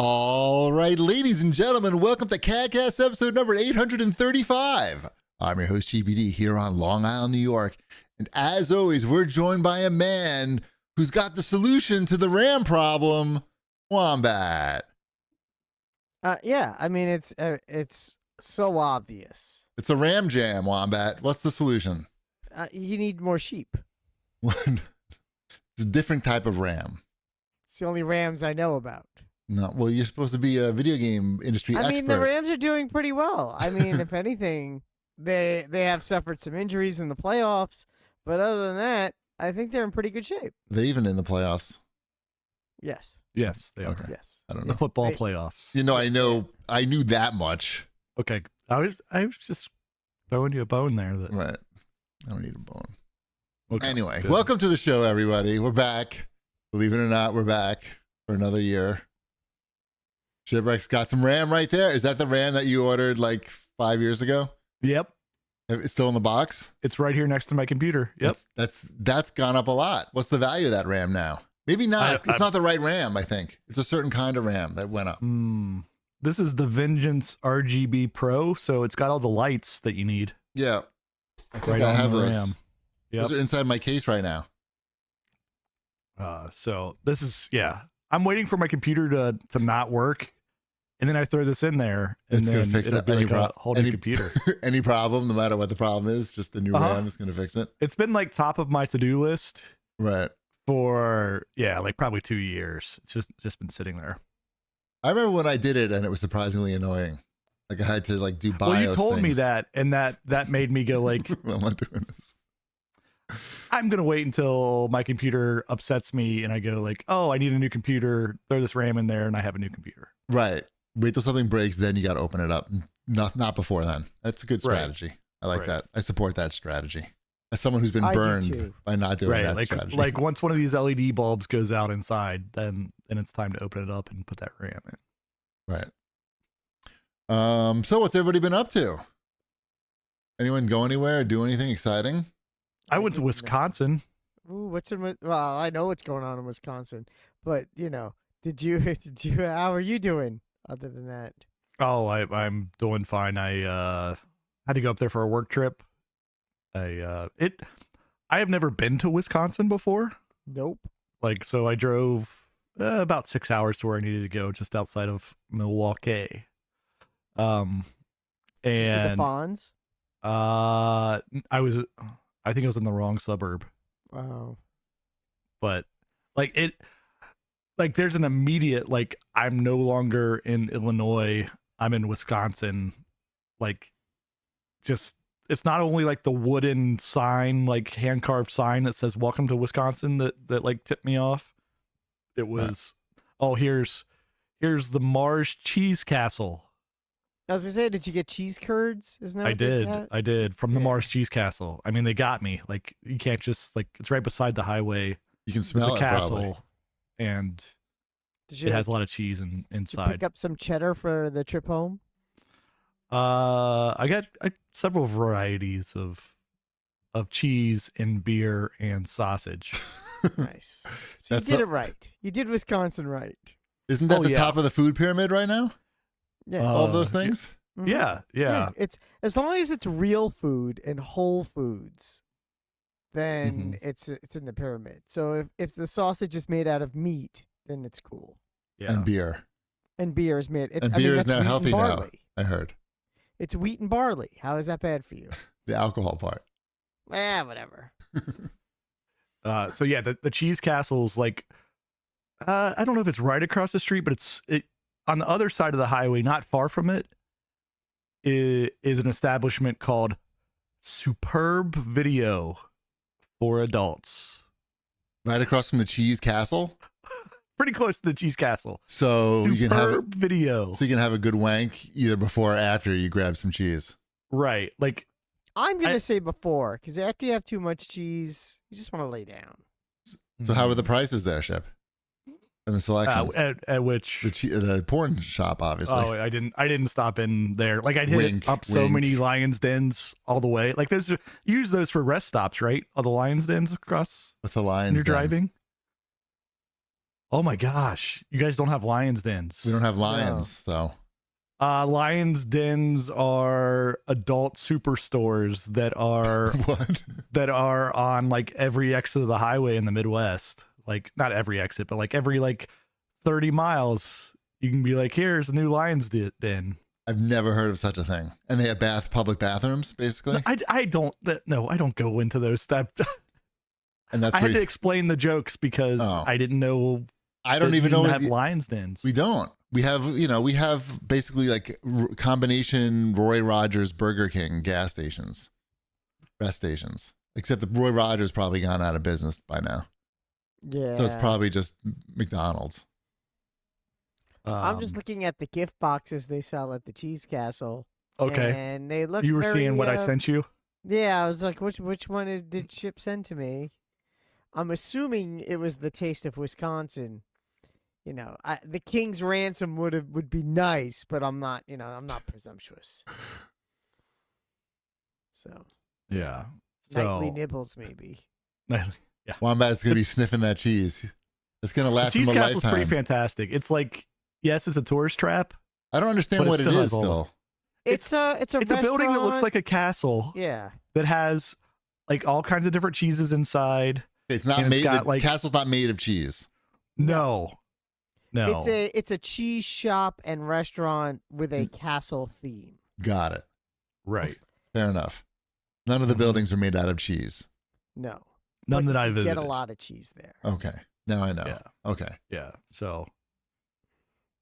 All right, ladies and gentlemen, welcome to CAGcast episode number 835. I'm your host, GBD, here on Long Island, New York. And as always, we're joined by a man who's got the solution to the RAM problem, Wombat. Yeah, I mean, it's so obvious. It's a RAM jam, Wombat. What's the solution? You need more sheep. It's a different type of RAM. It's the only Rams I know about. No, well, you're supposed to be a video game industry expert. I mean, the Rams are doing pretty well. I mean, if anything, they have suffered some injuries in the playoffs, but other than that, I think they're in pretty good shape. They even in the playoffs. Yes. Yes, they are. Okay. Yes. I don't The know. football playoffs. You know, I knew that much. Okay, I was just throwing you a bone there. That Right. I don't need a bone. okay, Anyway, good. welcome to the show, everybody. We're back. Believe it or not, we're back for another year. Shipwreck's got some RAM right there. Is that the RAM that you ordered like 5 years ago? Yep, It's still in the box? it's right here next to my computer. Yep. That's gone up a lot. What's the value of that RAM now? Maybe not. It's not the right RAM, I think. It's a certain kind of RAM that went up. This is the Vengeance RGB Pro, so it's got all the lights that you need. Yeah. I think Right I on have the those. RAM. Those Yep. are inside my case right now. So this is I'm waiting for my computer to not work, and then I throw this in there, and It's then gonna fix it'll it. be like a whole new any- computer. Any problem, no matter what the problem is, just the new RAM is going to fix it. It's been like top of my to-do list Right. for like probably 2 years. It's just been sitting there. I remember when I did it and it was surprisingly annoying. Like I had to like do BIOS Well, you told me things. that, and that made me go like, I'm not doing this. I'm gonna wait until my computer upsets me, and I go like, oh, I need a new computer. Throw this RAM in there, and I have a new computer. Right. Wait till something breaks, then you got to open it up. Not before then. That's a good Right. strategy. I like Right. that. I support that strategy. As someone who's been I do burned too. by not doing Right, that like strategy. like once one of these LED bulbs goes out inside, then it's time to open it up and put that RAM in. Right. So what's everybody been up to? Anyone go anywhere or do anything exciting? I went to didn't know. Wisconsin. Ooh, well, I know what's going on in Wisconsin, but did you how are you doing other than that? Oh, I'm doing fine. I had to go up there for a work trip. I have never been to Wisconsin before. Nope. Like, so I drove about 6 hours to where I needed to go, just outside of Milwaukee. Did you see the And Fonz? I think I was in the wrong suburb, Wow. but there's an immediate, like, I'm no longer in Illinois, I'm in Wisconsin. Like, just, it's not only like the wooden sign, like hand carved sign that says welcome to Wisconsin that like tipped me off. It was, oh, here's the Mars Cheese Castle. I was gonna say, did you get cheese curds? Isn't that I what they did. had? I did from the Yeah. Mars Cheese Castle. I mean, they got me. Like, you can't just, like, it's right beside the highway. You can It's smell a it castle, probably. and Did you, it has a lot of cheese did you inside. pick up some cheddar for the trip home? I got several varieties of cheese and beer and sausage. Nice. So you That's did a- it right. You did Wisconsin right. Isn't that Oh, the yeah. top of the food pyramid right now? Yeah. All of those things? Mhm. Yeah. It's as long as it's real food and whole foods, then Mm-hmm. it's in the pyramid. So if the sausage is made out of meat, then it's cool. Yeah. And beer. And beer is made. And beer is now healthy now, barley. I heard. It's wheat and barley. How is that bad for you? The alcohol part. Whatever. So yeah, the cheese castle's like, I don't know if it's right across the street, but it's on the other side of the highway, not far from it, is an establishment called Superb Video for Adults. Right across from the Cheese Castle. Pretty close to the cheese castle. So Superb you can have Video. so you can have a good wank either before or after you grab some cheese. Right. Like, I'm gonna say before, because after you have too much cheese, you just want to lay down. So how are the prices there, Shep? And the selection? at which The porn shop, obviously. Oh, I didn't stop in there. Like, I'd hit Wink, up so wink. many Lions Dens all the way. Like, those you use those for rest stops, right? All the Lions Dens across What's a when lion's you're den? driving. Oh my gosh, you guys don't have Lions Dens. We don't have lions, so Lions Dens are adult superstores that are what? that are on like every exit of the highway in the Midwest. Like not every exit, but like every like 30 miles, you can be like, here's a new Lions Den. I've never heard of such a thing. And they have public bathrooms, basically. I don't go into those steps. And that's I had to explain the jokes because I didn't know. I don't even know have Lions Dens. We don't. We have basically like combination Roy Rogers Burger King gas stations, rest stations. Except that Roy Rogers probably gone out of business by now. Yeah. So it's probably just McDonald's. I'm just looking at the gift boxes they sell at the Cheese Castle. Okay. And they look. You were very, seeing what I sent you? Yeah, I was like, which one did Chip send to me? I'm assuming it was the Taste of Wisconsin. You know, the King's Ransom would be nice, but I'm not. I'm not presumptuous. So. Yeah. Nightly nibbles, maybe. Nightly. Yeah. Wombat's gonna be sniffing that cheese. It's gonna last him a Cheese Castle's lifetime. pretty fantastic. It's like, yes, it's a tourist trap. I don't understand but what it it still is has all- still. It's a building that looks restaurant. like a castle. Yeah. That has like all kinds of different cheeses inside. It's not And it's made. got, The like- castle's not made of cheese. No. It's a cheese shop and restaurant with a castle theme. Got it. Right. Fair enough. None of the buildings are made out of cheese. No. None But that I you visited. get a lot of cheese there. Okay. Now I know. Yeah. Okay. Yeah. So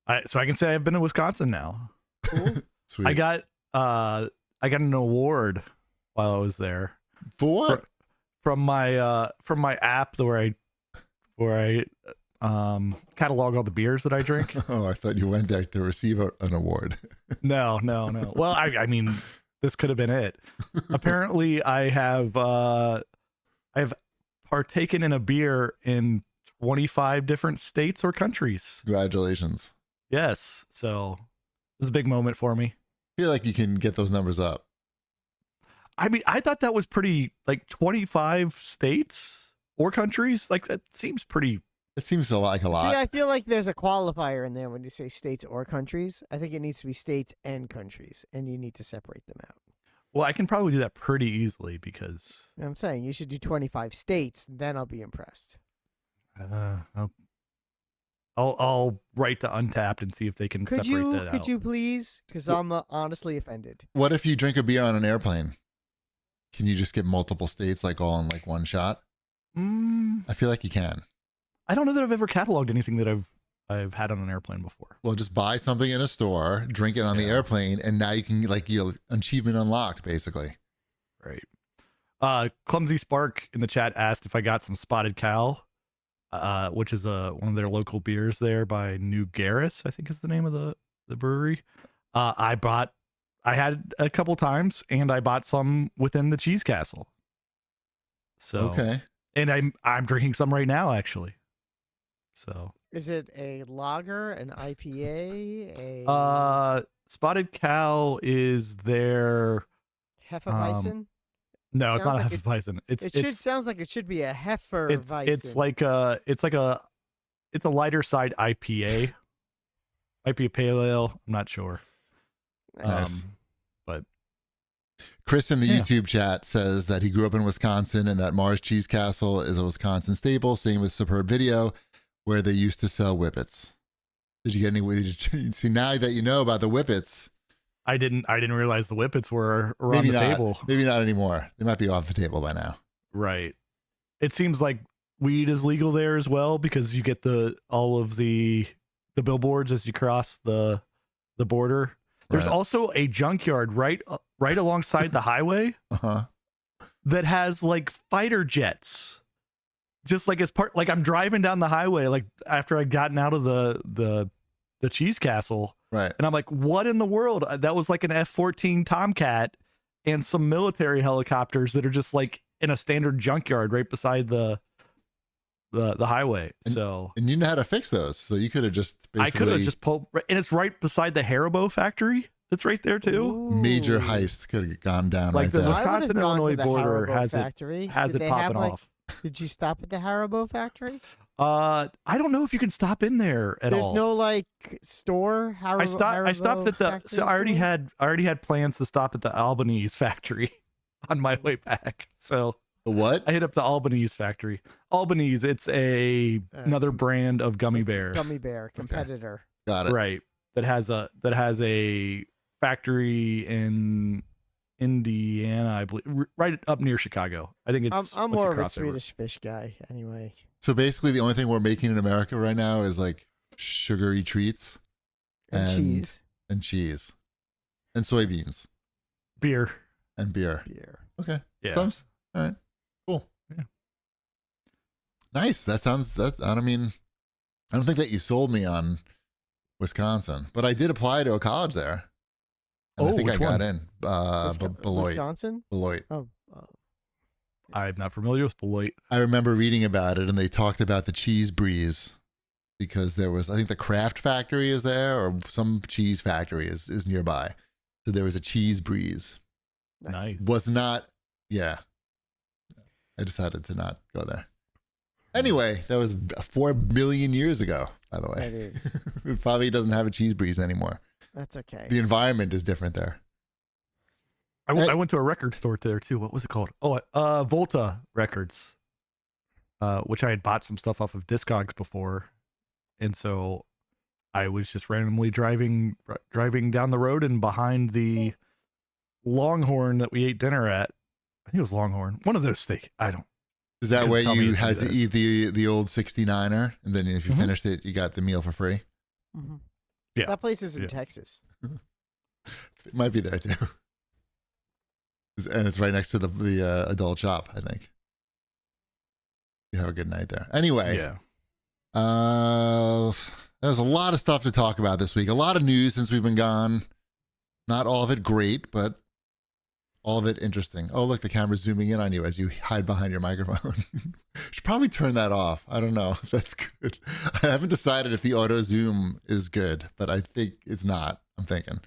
I can say I've been to Wisconsin now. Cool. Sweet. I got an award while I was there For what? from my app where I catalog all the beers that I drink. Oh, I thought you went there to receive an award. No. Well, I mean, this could have been it. Apparently, I've partaken in a beer in 25 different states or countries. Congratulations. Yes, so this is a big moment for me. I feel like you can get those numbers up. I mean, I thought that was pretty, like 25 states or countries. Like that seems pretty. It seems like a lot. See, I feel like there's a qualifier in there when you say states or countries. I think it needs to be states and countries, and you need to separate them out. Well, I can probably do that pretty easily because I'm saying you should do 25 states, then I'll be impressed. I'll write to Untapped and see if they can separate that out. Could you please? Because I'm honestly offended. What if you drink a beer on an airplane? Can you just get multiple states like all in like one shot? I feel like you can. I don't know that I've ever cataloged anything that I've had on an airplane before. Well, just buy something in a store, drink it on the airplane, and now you can like your achievement unlocked, basically. Right. Clumsy Spark in the chat asked if I got some Spotted Cow, which is one of their local beers there by New Garris, I think is the name of the brewery. I had a couple times, and I bought some within the Cheese Castle. So Okay. and I'm drinking some right now actually. So Is it a lager, an IPA, Spotted Cow is their Hefeweizen? no, it's Sounds not a like it- Hefeweizen. Sounds like it should be a Hefeweizen. It's a lighter side IPA. Might be a pale ale. I'm not sure. Nice. But Chris in the Yeah. YouTube chat says that he grew up in Wisconsin and that Mars Cheese Castle is a Wisconsin staple. Same with Superb Video, where they used to sell whippets. Did you get any? See, now that you know about the whippets, I didn't realize the whippets were on maybe the not. table. Maybe not anymore. They might be off the table by now. Right. It seems like weed is legal there as well because you get all of the billboards as you cross the border. There's Right. also a junkyard right alongside the highway that has like fighter jets. Just like as part, like I'm driving down the highway, like after I'd gotten out of the Cheese Castle, Right. and I'm like, what in the world? That was like an F-14 Tomcat and some military helicopters that are just like in a standard junkyard right beside the highway. And you know how to fix those, so you could have just basically I could have just pulled, and it's right beside the Haribo factory. That's right there too. major Ooh. heist could have gone down Like right the there. I would've Wisconsin gone to Illinois the border Haribo has factory. it Did they have, popping like- off. Did you stop at the Haribo factory? I don't know if you can stop in there at There's all. no like store. I stopped at the. So I already had plans to stop at the Albanese factory on my way back. So The what? I hit up the Albanese factory. Albanese, it's another brand of gummy bear. Gummy bear competitor. Got it. Right. That has a factory in Indiana, I believe, right up near Chicago. I think it's. I'm once you more of a cross over. Swedish fish guy anyway. So basically, the only thing we're making in America right now is like sugary treats And cheese. and cheese and soybeans Beer. and beer. Beer. Okay. Yeah. Sounds all right. Cool. Yeah. Nice. I mean, I don't think that you sold me on Wisconsin, but I did apply to a college there. And I think I which got one? in. Beloit. Wisconsin? Beloit. Oh. I'm not familiar with Beloit. I remember reading about it, and they talked about the cheese breeze because there was, I think, the Kraft factory is there, or some cheese factory is nearby. So there was a cheese breeze. Nice. Was not, yeah. I decided to not go there. Anyway, that was 4 million years ago, by the way. That is. It probably doesn't have a cheese breeze anymore. That's okay. The environment is different there. I went to a record store there too. What was it called? Oh, Volta Records, which I had bought some stuff off of Discogs before, and so I was just randomly driving down the road, and behind the Longhorn that we ate dinner at, I think it was Longhorn, one of those steak. I don't. Is that Couldn't where tell me you if had it to is. eat the old 69er, and then if you Mhm. finished it, you got the meal for free? Mhm. Yeah. That place is in Yeah. Texas. It might be there too. And it's right next to the adult shop, I think. You have a good night there. Anyway, Yeah. there's a lot of stuff to talk about this week. A lot of news since we've been gone. Not all of it great, but all of it interesting. Oh, look, the camera's zooming in on you as you hide behind your microphone. Should probably turn that off. I don't know if that's good. I haven't decided if the auto zoom is good, but I think it's not. I'm thinking.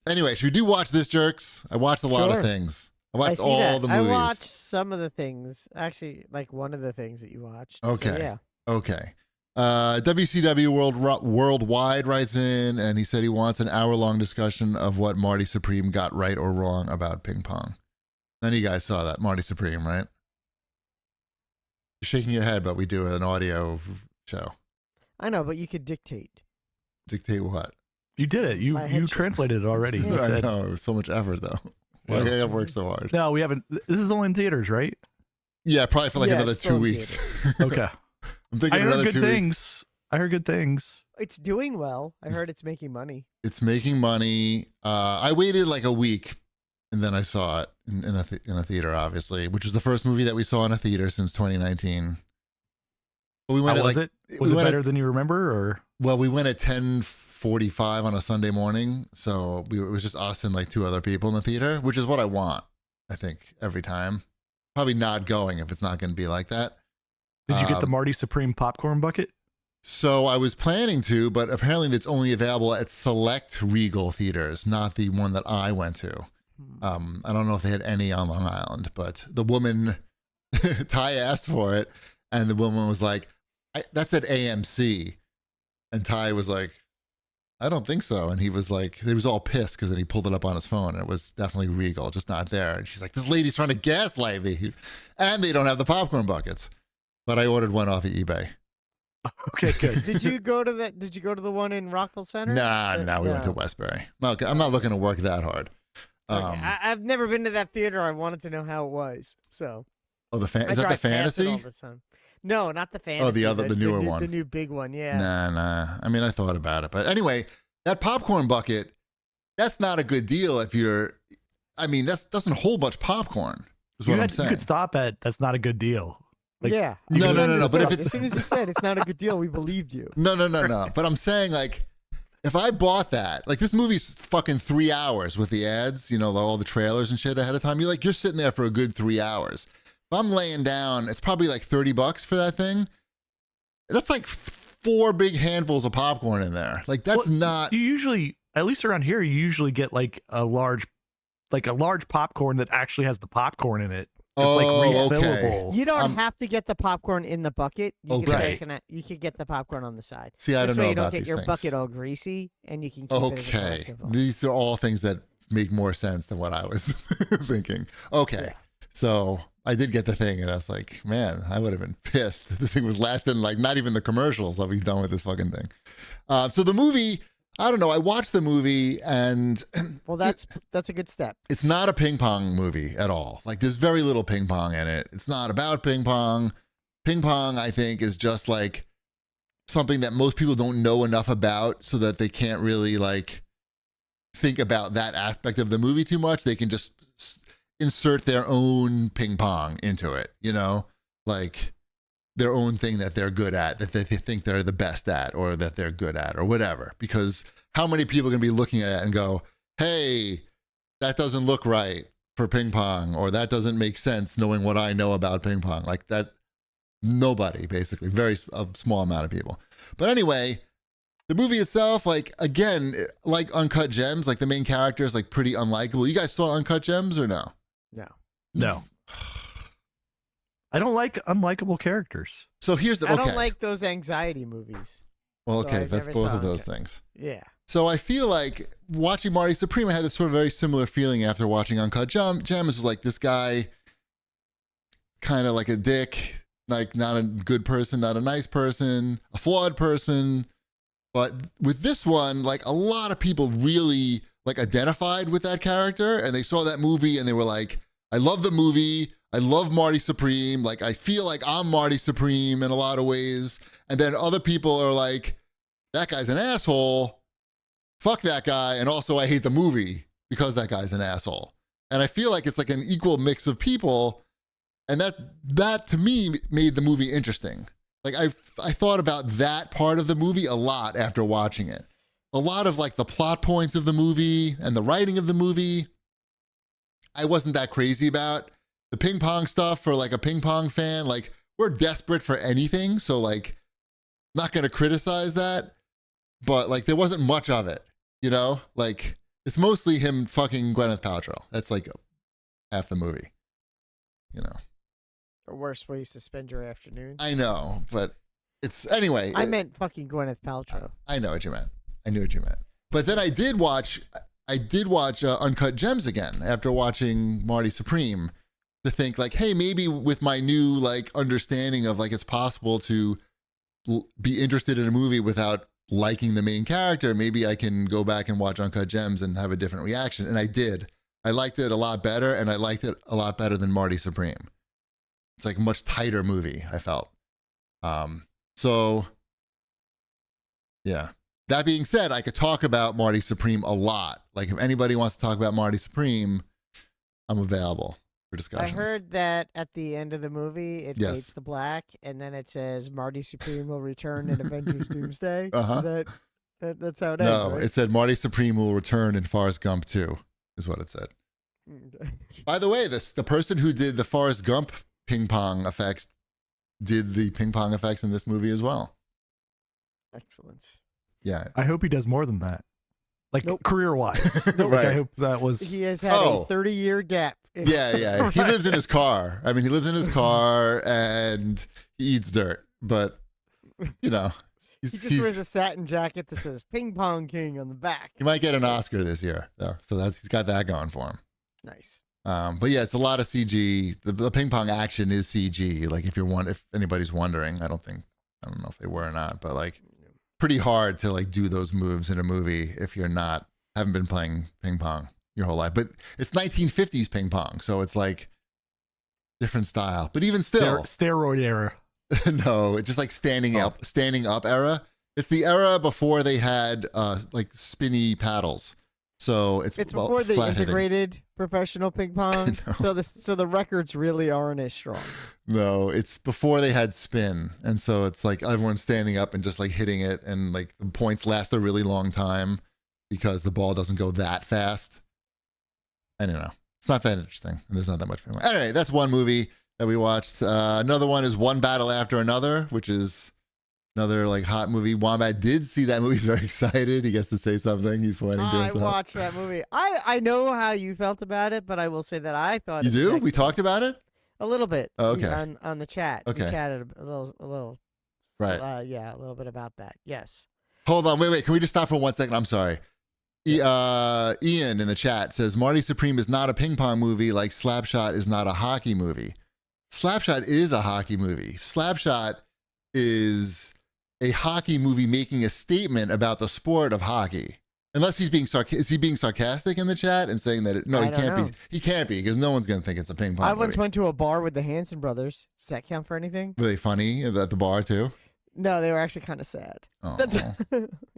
Anyway, should we do watch this, jerks? I watched a lot Sure. of things. I I watched see all that. the I movies. watched some of the things. Actually, like one of the things that you watched. So, Okay. yeah. Okay. WCW Worldwide writes in, and he said he wants an hour-long discussion of what Marty Supreme got right or wrong about ping pong. None of you guys saw that, Marty Supreme, right? You're shaking your head, but we do an audio show. I know, but you could dictate. Dictate what? You did it. My head You shakes. translated it already. You I said, know, it was so much effort, though. Why Yeah. I gotta work so hard? no, we haven't. This is only in theaters, right? Yeah, probably for like Yeah, another it's still 2 in weeks. Okay. I'm thinking I heard another good 2 weeks. things. I heard good things. It's doing well. I heard it's making money. It's making money. I waited like a week, and then I saw it in a theater, obviously, which is the first movie that we saw in a theater since 2019. But we went How at was like, it? Was we it went better at, than you remember, or? well, we went at 10:45 on a Sunday morning, so it was just us and like 2 other people in the theater, which is what I want. I think every time. Probably not going if it's not going to be like that. Did you get the Um, Marty Supreme popcorn bucket? So I was planning to, but apparently it's only available at select Regal theaters, not the one that I went to. I don't know if they had any on Long Island, but the woman, Ty asked for it, and the woman was like, that's at AMC. And Ty was like, I don't think so. And he was like, he was all pissed because then he pulled it up on his phone, and it was definitely Regal, just not there. And she's like, this lady's trying to gaslight me. And they don't have the popcorn buckets. But I ordered one off of eBay. Okay, good. Did you go to that? Did you go to the one in Rockville Center? Nah, we went to Westbury. No, I'm not looking to work that hard. Okay, I've never been to that theater. I wanted to know how it was. So Oh, I is that the drive past it fantasy? all the time. No, not the fantasy. Oh, the newer one. The new big one. Yeah. Nah. I mean, I thought about it. But anyway, that popcorn bucket, that's not a good deal if you're, I mean, that doesn't hold much popcorn, is what I'm You saying. could stop at, that's not a good deal. Like, yeah. No, You no, guys no, no, would but if stop. it's- as soon as you said it's not a good deal, we believed you. No. But I'm saying, like, if I bought that, like, this movie's fucking 3 hours with the ads, you know, all the trailers and shit ahead of time. You're sitting there for a good 3 hours. If I'm laying down, it's probably like $30 for that thing. That's like 4 big handfuls of popcorn in there. Like, that's Well, not. You usually, at least around here, you usually get like a large popcorn that actually has the popcorn in it. like Oh, okay. refillable. You don't have to get the popcorn in the bucket. You Okay. you could get the popcorn on the side. See, I This don't way know you don't about get these your things. bucket all greasy, and you can keep it as a Okay. collectible. These are all things that make more sense than what I was thinking. Okay. Yeah. So I did get the thing, and I was like, man, I would have been pissed if this thing was lasting like not even the commercials. I'll be done with this fucking thing. So the movie, I don't know. I watched the movie, and Well, that's a good step. it's not a ping pong movie at all. Like there's very little ping pong in it. It's not about ping pong. Ping pong, I think, is just like something that most people don't know enough about, so that they can't really like think about that aspect of the movie too much. They can just insert their own ping pong into it, you know, like their own thing that they're good at, that they think they're the best at, or that they're good at, or whatever. Because how many people are going to be looking at it and go, hey, that doesn't look right for ping pong, or that doesn't make sense knowing what I know about ping pong? Like that, nobody, basically, a small amount of people. But anyway, the movie itself, like, again, like Uncut Gems, like the main character is like pretty unlikable. You guys saw Uncut Gems or no? No. I don't like unlikable characters. So here's the I okay. don't like those anxiety movies. Well, so okay, I've that's never both saw of those Uncut. things. Yeah. So I feel like watching Marty Supreme, I had this sort of very similar feeling after watching Uncut Gems. Was like this guy, kind of like a dick, like not a good person, not a nice person, a flawed person. But with this one, like a lot of people really like identified with that character, and they saw that movie and they were like, I love the movie. I love Marty Supreme. Like, I feel like I'm Marty Supreme in a lot of ways. And then other people are like, that guy's an asshole. Fuck that guy. And also, I hate the movie because that guy's an asshole. And I feel like it's like an equal mix of people. And that to me made the movie interesting. Like, I thought about that part of the movie a lot after watching it. A lot of like the plot points of the movie and the writing of the movie, I wasn't that crazy about. The ping pong stuff, for like a ping pong fan, like we're desperate for anything. So like, not going to criticize that, but like there wasn't much of it, you know, like it's mostly him fucking Gwyneth Paltrow. That's like half the movie, you know. The worst ways to spend your afternoon. I know, but it's anyway. I meant fucking Gwyneth Paltrow. I know what you meant. I knew what you meant. But then I did watch Uncut Gems again after watching Marty Supreme, to think like, hey, maybe with my new like understanding of like it's possible to be interested in a movie without liking the main character, maybe I can go back and watch Uncut Gems and have a different reaction. And I did. I liked it a lot better, and I liked it a lot better than Marty Supreme. It's like a much tighter movie, I felt. So yeah. That being said, I could talk about Marty Supreme a lot. Like if anybody wants to talk about Marty Supreme, I'm available for I discussions. heard that at the end of the movie, it Yes. fades to black, and then it says Marty Supreme will return in Avengers Doomsday. Uh-huh. Is that's how it ends, No, right? it said Marty Supreme will return in Forrest Gump 2, is what it said. By the way, the person who did the Forrest Gump ping pong effects did the ping pong effects in this movie as well. Excellent. Yeah. I hope he does more than that. Like Nope. career-wise. Nope. Like, Right. I hope that was... He has had Oh. a 30-year gap. in- Yeah. He lives in his car. I mean, he lives in his car and he eats dirt, but you know, He just wears a satin jacket that says Ping Pong King on the back. he might get an Oscar this year, though. So he's got that going for him. Nice. But yeah, it's a lot of CG. The ping pong action is CG. Like if anybody's wondering, I don't know if they were or not, but like pretty hard to like do those moves in a movie if you're haven't been playing ping pong your whole life. But it's 1950s ping pong, so it's like different style. But even still, Steroid era. no, it's just like standing up era. It's the era before they had like spinny paddles. So it's before they flat-heading. integrated professional ping pong, No. so the records really aren't as strong. No, it's before they had spin. And so it's like everyone's standing up and just like hitting it, and like the points last a really long time because the ball doesn't go that fast. I don't know. It's not that interesting. And there's not that much. Anyway, that's one movie that we watched. Another one is One Battle After Another, which is another like hot movie. Wombat did see that movie. He's very excited. He gets to say something. He's pointing to I himself. watched that movie. I know how you felt about it, but I will say that I thought You it was do? We excellent. talked about it? A little bit. Oh, okay. On the chat. Okay. We chatted a little. Right. Yeah, a little bit about that. Yes. Hold on. Wait. Can we just stop for 1 second? I'm sorry. Ian in the chat says Marty Supreme is not a ping pong movie like Slapshot is not a hockey movie. Slapshot is a hockey movie. Slapshot is a hockey movie making a statement about the sport of hockey. Unless he's being is he being sarcastic in the chat and saying that no, he can't be. He can't be because no one's gonna think it's a ping pong. I movie. once went to a bar with the Hanson brothers. Does that count for anything? Were they funny at the bar too? No, they were actually kind of sad. Oh. That's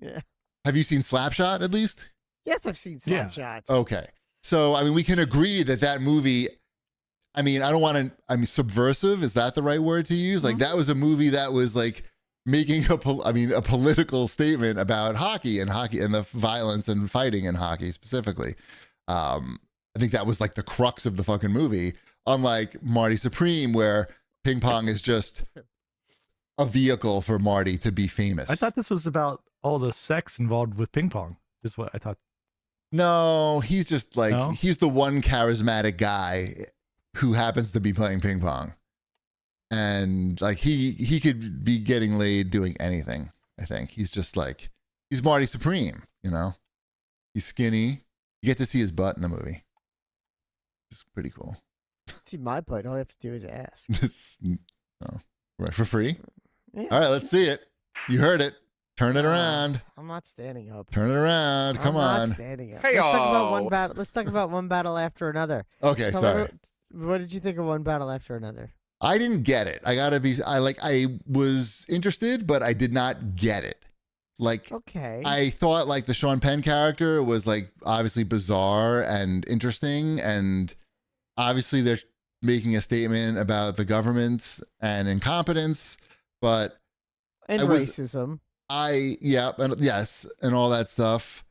yeah. Have you seen Slapshot at least? Yes, I've seen Slapshot. Okay, so I mean, we can agree that movie. I mean, I don't want to. I mean, subversive, is that the right word to use? Like that was a movie that was like making a political statement about hockey and the violence and fighting in hockey specifically. I think that was like the crux of the fucking movie. Unlike Marty Supreme, where ping pong is just a vehicle for Marty to be famous. I thought this was about all the sex involved with ping pong. Is what I thought. No, he's just like he's the one charismatic guy who happens to be playing ping pong. And like he could be getting laid doing anything. I think he's just like he's Marty Supreme, you know. He's skinny. You get to see his butt in the movie. It's pretty cool. See my butt. All I have to do is ask. It's right for free. Yeah. All right, let's see it. You heard it. Turn it around. I'm not standing up. Turn it around. Come on. I'm not standing up. Let's talk about one battle. Let's talk about one battle after another. Okay, sorry. What did you think of one battle after another? I didn't get it. I was interested, but I did not get it. Like, okay. I thought like the Sean Penn character was like obviously bizarre and interesting. And obviously they're making a statement about the government and incompetence, but racism. And all that stuff.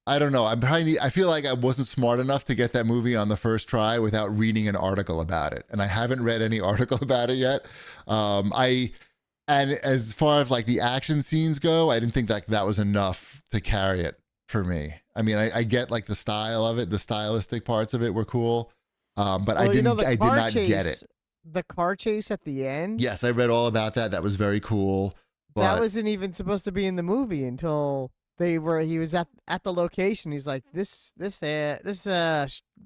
I don't know. I feel like I wasn't smart enough to get that movie on the first try without reading an article about it, and I haven't read any article about it yet. And as far as like the action scenes go, I didn't think that was enough to carry it for me. I mean, I get like the style of it, the stylistic parts of it were cool, but I did not get it. The car chase at the end. Yes, I read all about that. That was very cool. But that wasn't even supposed to be in the movie until he was at the location. He's like, this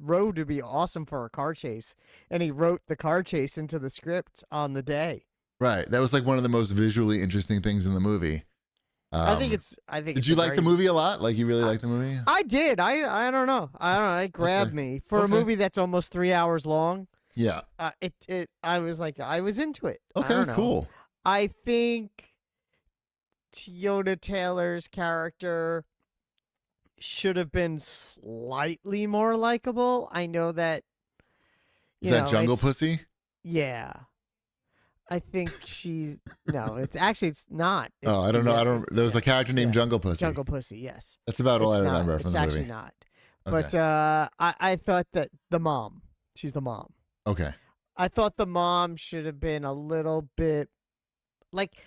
road would be awesome for a car chase, and he wrote the car chase into the script on the day. Right, that was like one of the most visually interesting things in the movie. I think. Did you like the movie a lot? Like you really liked the movie? I did. I don't know. It grabbed me for a movie that's almost 3 hours long. Yeah. I was like, I was into it. Okay, cool. I think Teyonah Taylor's character should have been slightly more likable. I know that. Is that Jungle Pussy? Yeah. I think she's it's not. I don't know. There was a character named Jungle Pussy. Jungle Pussy, yes. That's about all I remember from the movie. It's actually not. But I thought that she's the mom. Okay. I thought the mom should have been a little bit like,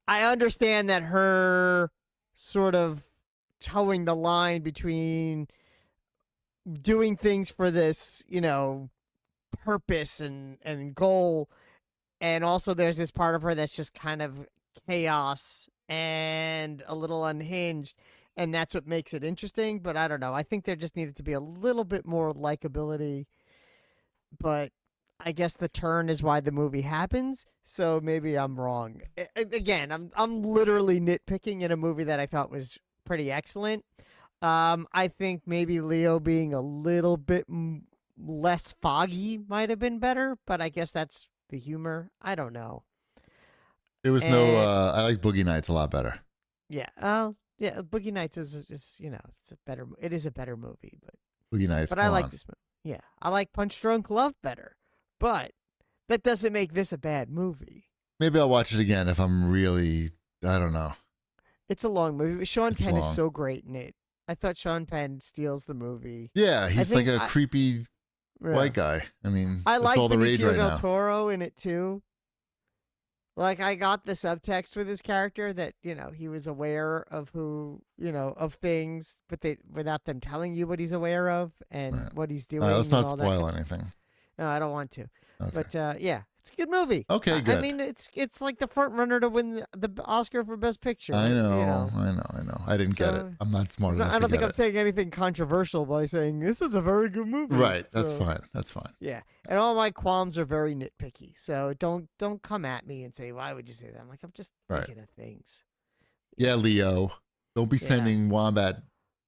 I understand that her sort of towing the line between doing things for this, purpose and goal. And also there's this part of her that's just kind of chaos and a little unhinged. And that's what makes it interesting. But I don't know. I think there just needed to be a little bit more likability. But I guess the turn is why the movie happens. So maybe I'm wrong. Again, I'm literally nitpicking in a movie that I thought was pretty excellent. I think maybe Leo being a little bit less foggy might have been better. But I guess that's the humor. I don't know. It was I like Boogie Nights a lot better. Yeah. Yeah. Boogie Nights is it is a better movie, but Boogie Nights. But I like this movie. Yeah. I like Punch Drunk Love better, but that doesn't make this a bad movie. Maybe I'll watch it again if I'm really, I don't know. It's a long movie. Sean Penn is so great in it. I thought Sean Penn steals the movie. Yeah. He's like a creepy white guy. I mean, I like all the rage right now. Del Toro in it too. Like, I got the subtext with his character that, he was aware of of things, but without them telling you what he's aware of and what he's doing. Let's not spoil anything. No, I don't want to. Okay. But yeah, it's a good movie. Okay, I good. mean, it's like the front runner to win the Oscar for Best Picture. I you know. I didn't get it. So, I'm not smart enough I don't to think get I'm it. saying anything controversial by saying this is a very good movie. Right. That's So, fine. That's fine. Yeah, and all my qualms are very nitpicky. So don't come at me and say, why would you say that? I'm like, I'm just Right. thinking of things. Yeah, Leo. Don't be Yeah. sending Wombat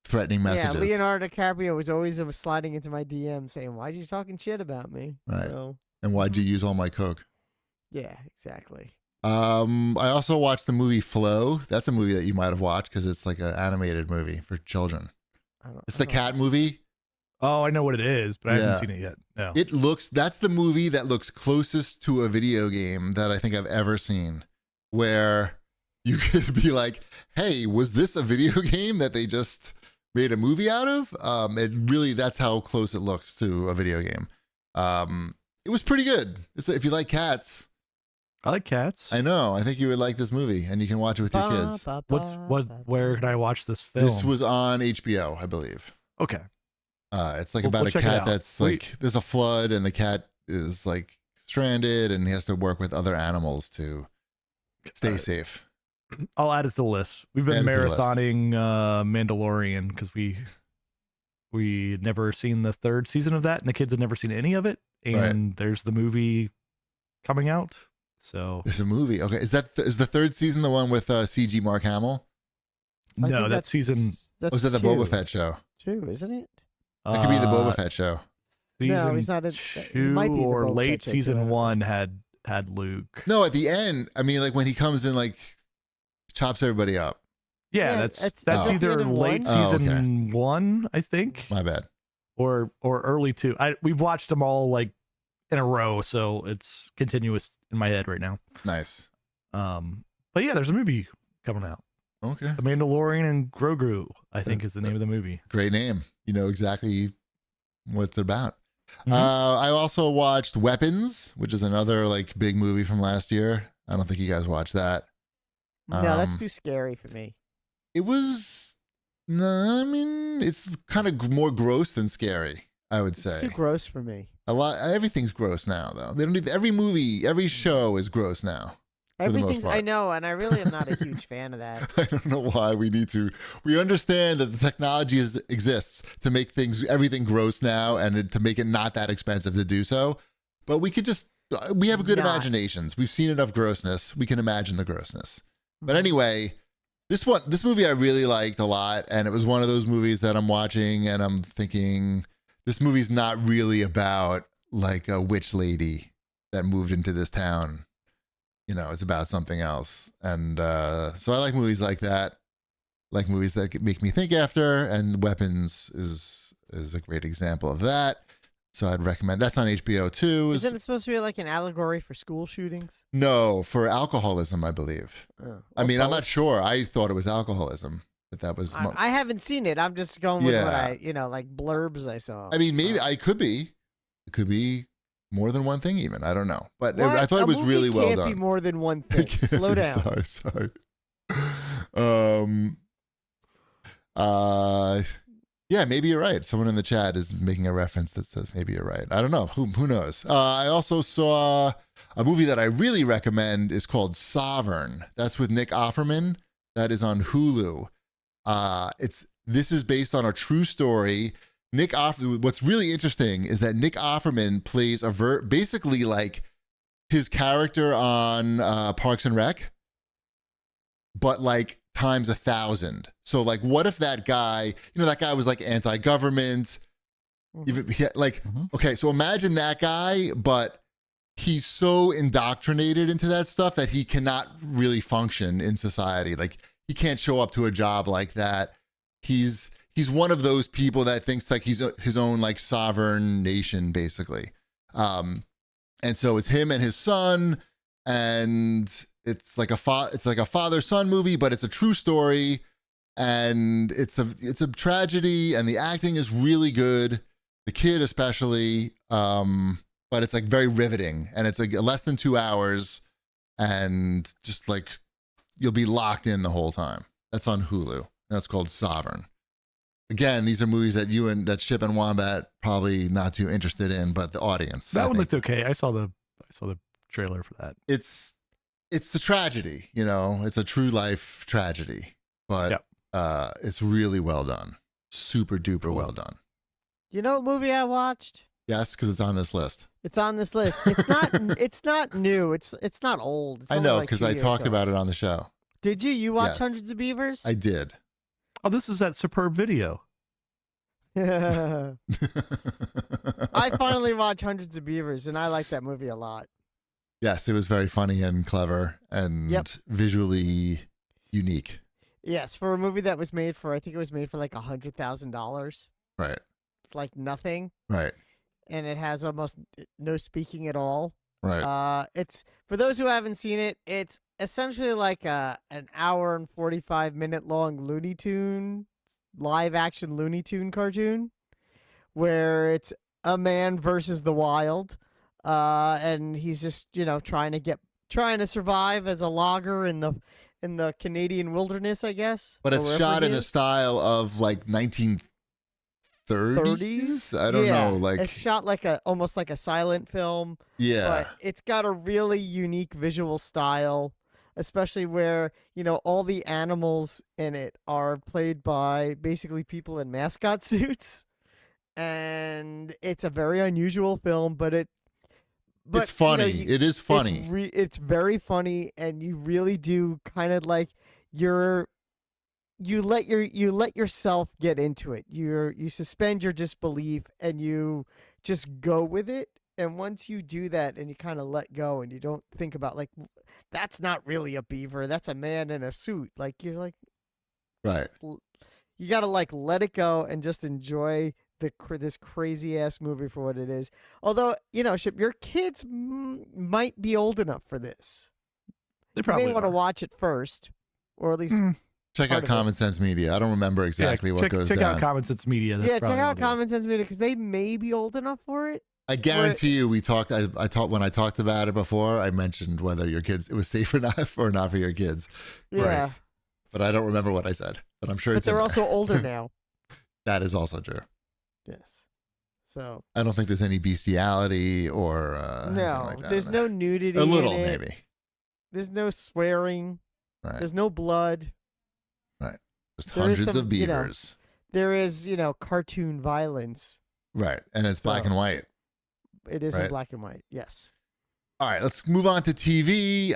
threatening messages. Yeah, Leonardo DiCaprio was always sliding into my DM saying, "Why'd you talking shit about me?" Right. So, And why'd you use all my coke? yeah, exactly. I also watched the movie Flow. That's a movie that you might have watched because it's like an animated movie for children. It's the cat movie. Oh, I know what it is, but I Yeah. haven't seen it yet. No. That's the movie that looks closest to a video game that I think I've ever seen, where you could be like, hey, was this a video game that they just made a movie out of? That's how close it looks to a video game. It was pretty good. If you like cats, I like cats. I know. I think you would like this movie, and you can watch it with your kids. Where can I watch this film? This was on HBO, I believe. Okay. It's like We'll about a check it cat out. that's like, there's a flood, and the cat is like stranded, and he has to work with other animals to stay safe. I'll add it to the list. We've been Add it to the list. marathoning Mandalorian because we never seen the third season of that, and the kids had never seen any of it. And there's the movie coming out. So There's a movie. Okay, is the third season the one with CG Mark Hamill? I think no, that season. That's Was it the two. Boba Fett show? Two, isn't it? That could be the Boba Fett show. No, he's not. He might be the or Boba late Fett show, season too. one had Luke. No, at the end. I mean, like when he comes in, like chops everybody up. Yeah, Yeah, that's at the either end of late one. Oh, season one, I think, My bad. or early two. We've watched them all like in a row, so it's continuous in my head right now. Nice. But yeah, there's a movie coming out. Okay. The Mandalorian and Grogu, I think, is the name of the movie. Great name. You know exactly what it's about. Mhm. I also watched Weapons, which is another like big movie from last year. I don't think you guys watched that. No, that's Um, too scary for me. It was. No, I mean it's kind of more gross than scary. I would say It's too gross for me. a lot. Everything's gross now, though. They don't need every movie, every show is gross now. For the most Everything's. I part. know, and I really am not a huge fan of that. I don't know why we need to. We understand that the technology exists to make everything gross now, and to make it not that expensive to do so. But we could just. We have good Not. imaginations. We've seen enough grossness. We can imagine the grossness. But Mhm. anyway, this movie I really liked a lot, and it was one of those movies that I'm watching and I'm thinking this movie's not really about like a witch lady that moved into this town. You know, it's about something else. And so I like movies like that, like movies that make me think after, and Weapons is a great example of that. So I'd recommend. That's on HBO too. Isn't it supposed to be like an allegory for school shootings? No, for alcoholism, I believe. Oh, I or mean, I'm both. not sure. I thought it was alcoholism, but that was. I haven't seen it. I'm just going with what Yeah. like blurbs I saw. I mean, maybe I could be. It could be more than one thing, even. I don't know. But What? I thought A it was movie really well can't done. be more than one It thing. can't Slow be. down. Sorry. Yeah, maybe you're right. Someone in the chat is making a reference that says maybe you're right. I don't know. Who knows? I also saw a movie that I really recommend is called Sovereign. That's with Nick Offerman. That is on Hulu. This is based on a true story. What's really interesting is that Nick Offerman plays basically like his character on Parks and Rec, but like times 1,000. So like, what if that guy was like anti-government, even okay, so imagine that guy, but he's so indoctrinated into that stuff that he cannot really function in society. Like he can't show up to a job like that. He's one of those people that thinks like he's his own like sovereign nation, basically. And so it's him and his son, and it's like a father-son movie, but it's a true story, and it's a tragedy, and the acting is really good, the kid especially. But it's like very riveting, and it's like less than 2 hours, and just like you'll be locked in the whole time. That's on Hulu. That's called Sovereign. again, these are movies that you and that Ship and Wombat probably not too interested in, but the audience. That I one think looked okay. I saw the trailer for that. it's the tragedy, you know, it's a true life tragedy, but it's really well done. Super duper well done. You know what movie I watched? Yes, because it's on this list. It's on this list. It's not. It's not new. It's not old. It's I only know like because 2 I years talked old. about it on the show. Did you? You watched Yes. Hundreds of Beavers? I did. Oh, this is that superb video. I finally watched Hundreds of Beavers, and I like that movie a lot. Yes, it was very funny and clever and visually unique. Yes, for a movie that was made for, I think it was made for like $100,000, Right. like nothing, Right. and it has almost no speaking at all. Right. It's, for those who haven't seen it, it's essentially like an hour and 45-minute long Looney Tune, live action Looney Tune cartoon, where it's a man versus the wild, and he's just trying to survive as a logger in the Canadian wilderness, I guess. But or it's wherever shot he in a is. style of like 1930s. I don't know, like it's shot like almost like a silent film. yeah. But it's got a really unique visual style, especially where, all the animals in it are played by basically people in mascot suits. And it's a very unusual film, but It's funny. It is funny. It's very funny, and you really do kind of like you let yourself get into it. You suspend your disbelief and you just go with it. And once you do that and you kind of let go and you don't think about like, that's not really a beaver, that's a man in a suit. Like you're like, Right. you got to like let it go and just enjoy this crazy ass movie for what it is. Although, Ship, your kids might be old enough for this. They probably you may want to are. watch it first, or at least Check part out of it. Common Sense Media. I don't remember exactly what goes check down. out Common Sense Media. That's check probably out what it is. Common Sense Media because they may be old enough for it. I guarantee you, we talked. I talked when I talked about it before. I mentioned whether your kids it was safe or not for your kids. Yeah, Right. But I don't remember what I said. But I'm sure but it's in they're there. also older now. That is also true. Yes. So I don't think there's any bestiality or anything no, like that there's in there. no nudity. A little in it. maybe. There's no swearing. Right. There's no blood. Just there is hundreds some, of beavers. There is, cartoon violence. Right. And it's black So- and white. It is in Right. black and white. Yes. All right, let's move on to TV.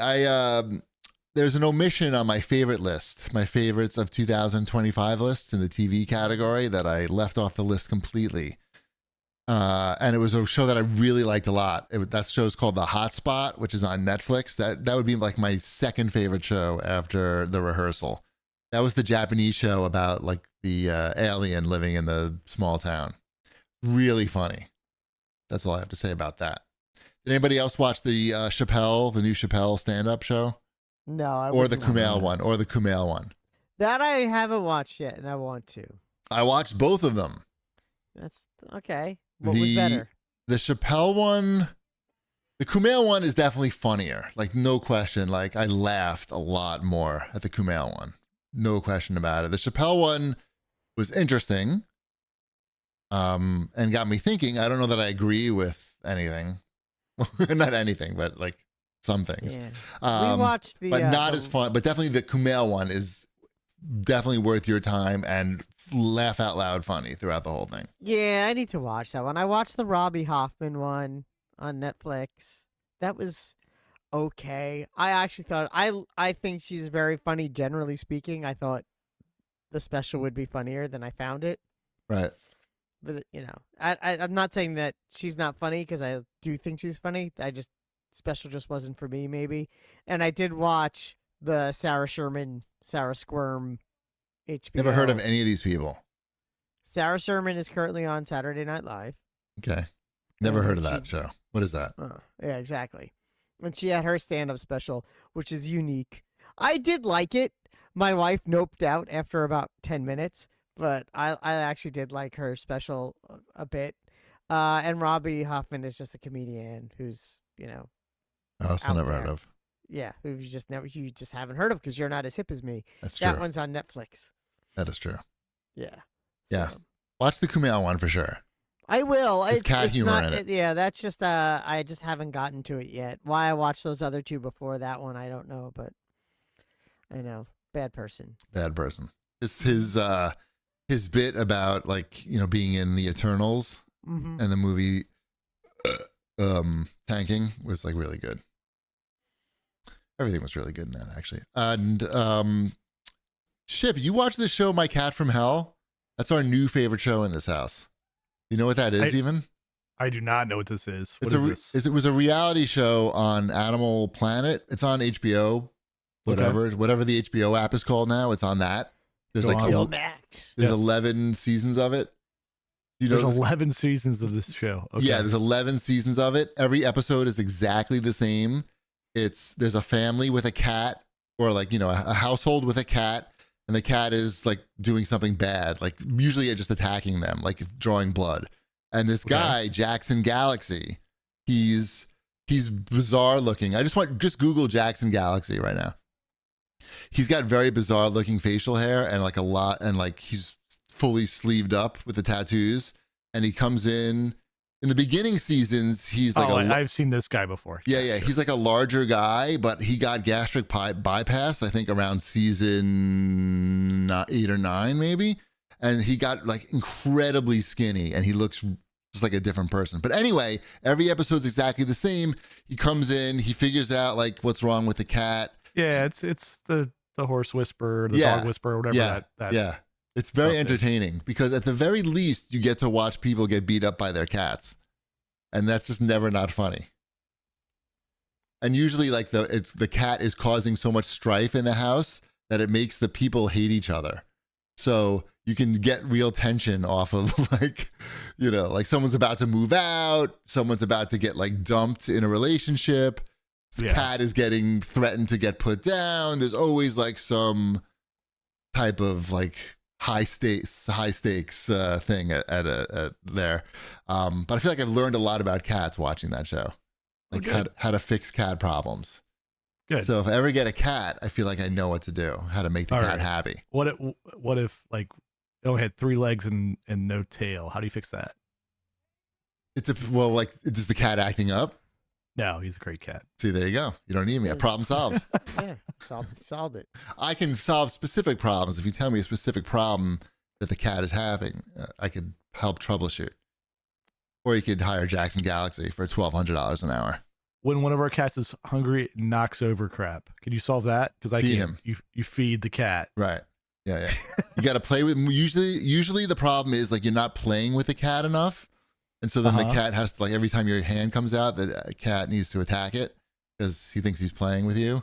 There's an omission on my favorite list, my favorites of 2025 list in the TV category that I left off the list completely. And it was a show that I really liked a lot. That show's called The Hotspot, which is on Netflix. That would be like my second favorite show after The Rehearsal. That was the Japanese show about like the alien living in the small town. Really funny. That's all I have to say about that. Did anybody else watch the new Chappelle stand-up show? No, I Or the wouldn't. Kumail one? That I haven't watched yet, and I want to. I watched both of them. That's okay. What was better? The Chappelle one, the Kumail one is definitely funnier. Like, no question. Like, I laughed a lot more at the Kumail one. No question about it. The Chappelle one was interesting and got me thinking. I don't know that I agree with anything. Not anything, but like some things. Yeah. We watched the, but not the- as fun. But definitely the Kumail one is definitely worth your time and laugh out loud funny throughout the whole thing. Yeah, I need to watch that one. I watched the Robbie Hoffman one on Netflix. That was okay. I actually thought I think she's very funny. Generally speaking, I thought the special would be funnier than I found it. Right. But I'm not saying that she's not funny because I do think she's funny. Special just wasn't for me, maybe. And I did watch the Sarah Squirm HBO. Never heard of any of these people. Sarah Sherman is currently on Saturday Night Live. Okay. Never And heard of that show. What is that? Yeah, exactly. And she had her stand-up special, which is unique. I did like it. My wife noped out after about 10 minutes, but I actually did like her special a bit. And Robbie Hoffman is just a comedian who's, Oh, so out never there. heard of. yeah, who you just haven't heard of because you're not as hip as me. That's true. That one's on Netflix. That is true. Yeah. Yeah. So. Watch the Kumail one for sure. I will. There's cat it's humor not, in it. Yeah, that's just I just haven't gotten to it yet. Why I watched those other two before that one, I don't know, but I know. Bad person. Bad person. It's his bit about like, being in the Eternals Mm-hmm. and the movie tanking was like really good. Everything was really good in that actually. And Ship, you watch this show My Cat from Hell? That's our new favorite show in this house. You know what that is even? I do not know what this is. What It's is this? It was a reality show on Animal Planet. It's on HBO, whatever the HBO app is called now. It's on that. There's Go like on. Yo, Max. there's Yes. 11 seasons of it. You know, There's this- 11 seasons of this show. Okay. yeah, there's 11 seasons of it. Every episode is exactly the same. There's a family with a cat, or like, a household with a cat, and the cat is like doing something bad, like usually just attacking them, like drawing blood. And this guy, Jackson Galaxy, he's bizarre looking. Just Google Jackson Galaxy right now. He's got very bizarre looking facial hair and like he's fully sleeved up with the tattoos. And he comes in the beginning seasons. He's like I've seen this guy before. yeah. He's like a larger guy, but he got gastric bypass, I think around season 8 or 9 maybe. And he got like incredibly skinny and he looks just like a different person. But anyway, every episode's exactly the same. He comes in, he figures out like what's wrong with the cat. Yeah, it's the horse whisperer, the Yeah. dog whisperer, whatever that. Yeah. It's very stuff is. entertaining because at the very least you get to watch people get beat up by their cats. And that's just never not funny. And usually like the cat is causing so much strife in the house that it makes the people hate each other. So you can get real tension off of like, like someone's about to move out, someone's about to get like dumped in a relationship. The Yeah. cat is getting threatened to get put down. There's always like some type of like high stakes thing at there. But I feel like I've learned a lot about cats watching that show, like how to fix cat problems. Good. So if I ever get a cat, I feel like I know what to do, how to make the All cat right. happy. What if like it only had 3 legs and no tail? How do you fix that? Is the cat acting up? No, he's a great cat. See, there you go. You don't need me. A problem solved. Yeah, solved it. I can solve specific problems. If you tell me a specific problem that the cat is having, I could help troubleshoot. Or you could hire Jackson Galaxy for $1,200 an hour. When one of our cats is hungry, it knocks over crap. Can you solve that? Because I Feed can't. him. You feed the cat. Right. Yeah. You got to play with. Usually the problem is like you're not playing with the cat enough, and so then the cat has to, like, every time your hand comes out, the cat needs to attack it because he thinks he's playing with you.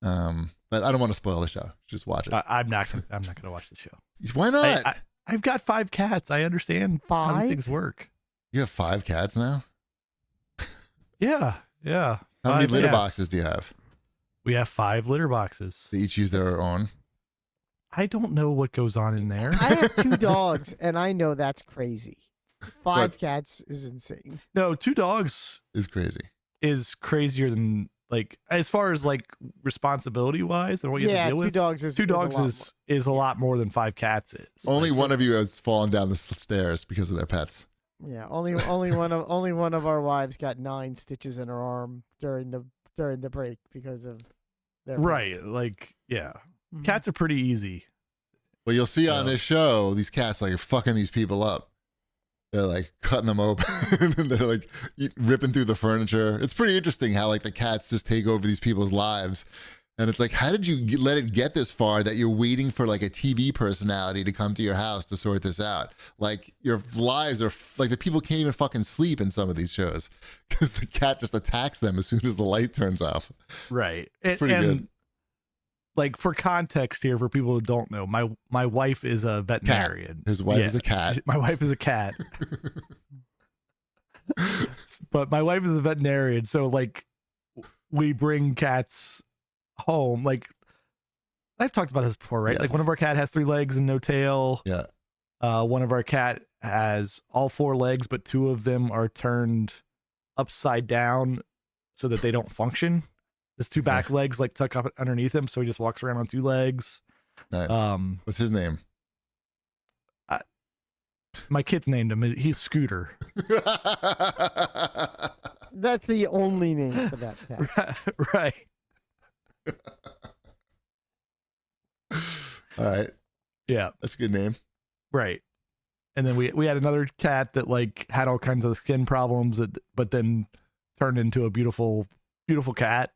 But I don't want to spoil the show. Just watch it. I'm not gonna watch the show. Why not? I've got 5 cats. I understand how 5? things work. You have 5 cats now. Yeah. How many 5 litter cats. boxes do you have? We have 5 litter boxes. They each use their own. I don't know what goes on in there. I have 2 dogs, and I know that's crazy. 5 What? cats is insane. No, 2 dogs Is crazy. is crazier than, like, as far as like responsibility wise and what you have Yeah, to deal 2 with. dogs is 2 is a dogs lot is a lot more than 5 cats is. Only one of you has fallen down the stairs because of their pets. more. Yeah, only one of our wives got 9 stitches in her arm during the break because of their Right, like, yeah. Mhm. Cats are pretty easy. Well, you'll see on Yeah. this show, these cats like are fucking these people up. They're like cutting them open and they're like ripping through the furniture. It's pretty interesting how like the cats just take over these people's lives. And it's like, how did you let it get this far that you're waiting for like a TV personality to come to your house to sort this out? Like your lives are like the people can't even fucking sleep in some of these shows because the cat just attacks them as soon as the light turns off. Right. It's pretty good. Like, for context here, for people who don't know, my wife is a veterinarian. His wife Yeah. is a cat. My wife is a cat. But my wife is a veterinarian, so like we bring cats home. Like, I've talked about this before, right? Yes. Like, one of our cat has 3 legs and no tail. Yeah. One of our cat has all 4 legs, but 2 of them are turned upside down so that they don't function. His 2 back legs like tuck up underneath him, so he just walks around on 2 legs. Nice. What's his name? My kids named him. He's Scooter. That's the only name for that cat. Right. All right. Yeah. That's a good name. Right. And then we had another cat that like had all kinds of skin problems, but then turned into a beautiful cat.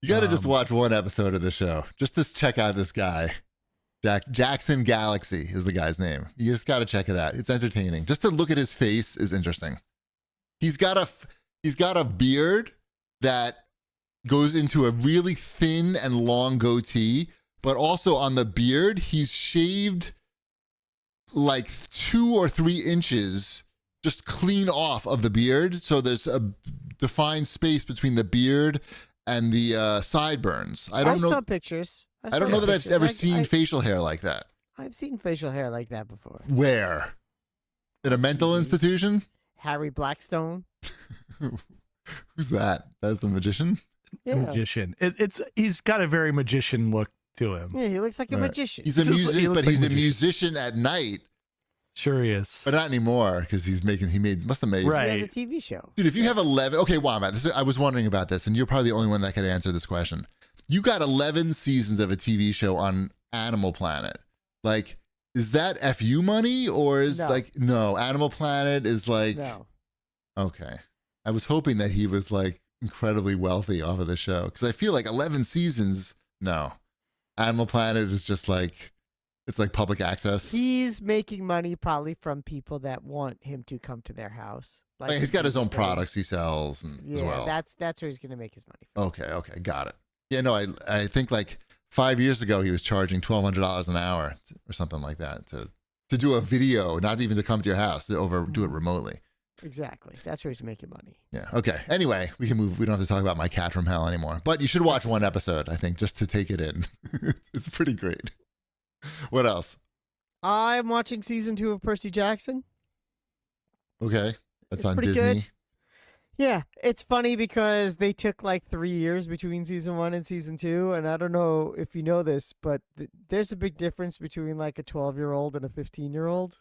You got to just watch one episode of the show just to check out this guy. Jackson Galaxy is the guy's name. You just got to check it out. It's entertaining. Just to look at his face is interesting. He's got a beard that goes into a really thin and long goatee, but also on the beard, he's shaved like 2 or 3 inches just clean off of the beard. So there's a defined space between the beard and the sideburns. I don't know. I saw pictures. I don't know that I've ever seen facial hair like that. I've seen facial hair like that before. Where? In a mental institution? Harry Blackstone. Who's that? That's the magician? Yeah. Magician. He's got a very magician look to him. Yeah, he looks like a magician. He's a musician at night. Sure he is. But not anymore because must have made. Right. He has a TV show. Dude, if you have 11, okay, Wombat, I was wondering about this, and you're probably the only one that could answer this question. You got 11 seasons of a TV show on Animal Planet. Like, is that FU money or is no, Animal Planet is like, no. Okay. I was hoping that he was like incredibly wealthy off of the show because I feel like 11 seasons, no. Animal Planet is just like, it's like public access. He's making money probably from people that want him to come to their house. Like he's got his own products he sells as well. That's where he's going to make his money from. Okay, got it. Yeah, no, I think like 5 years ago he was charging $1,200 an hour or something like that to do a video, not even to come to your house, to do it remotely. Exactly. That's where he's making money. Yeah. Okay. Anyway, we can move. We don't have to talk about My Cat from Hell anymore. But you should watch one episode, I think, just to take it in. It's pretty great. What else? I'm watching season 2 of Percy Jackson. Okay. That's It's on pretty Disney. good. Yeah, it's funny because they took like 3 years between season 1 and season 2, and I don't know if you know this, but there's a big difference between like a 12-year-old and a 15-year-old.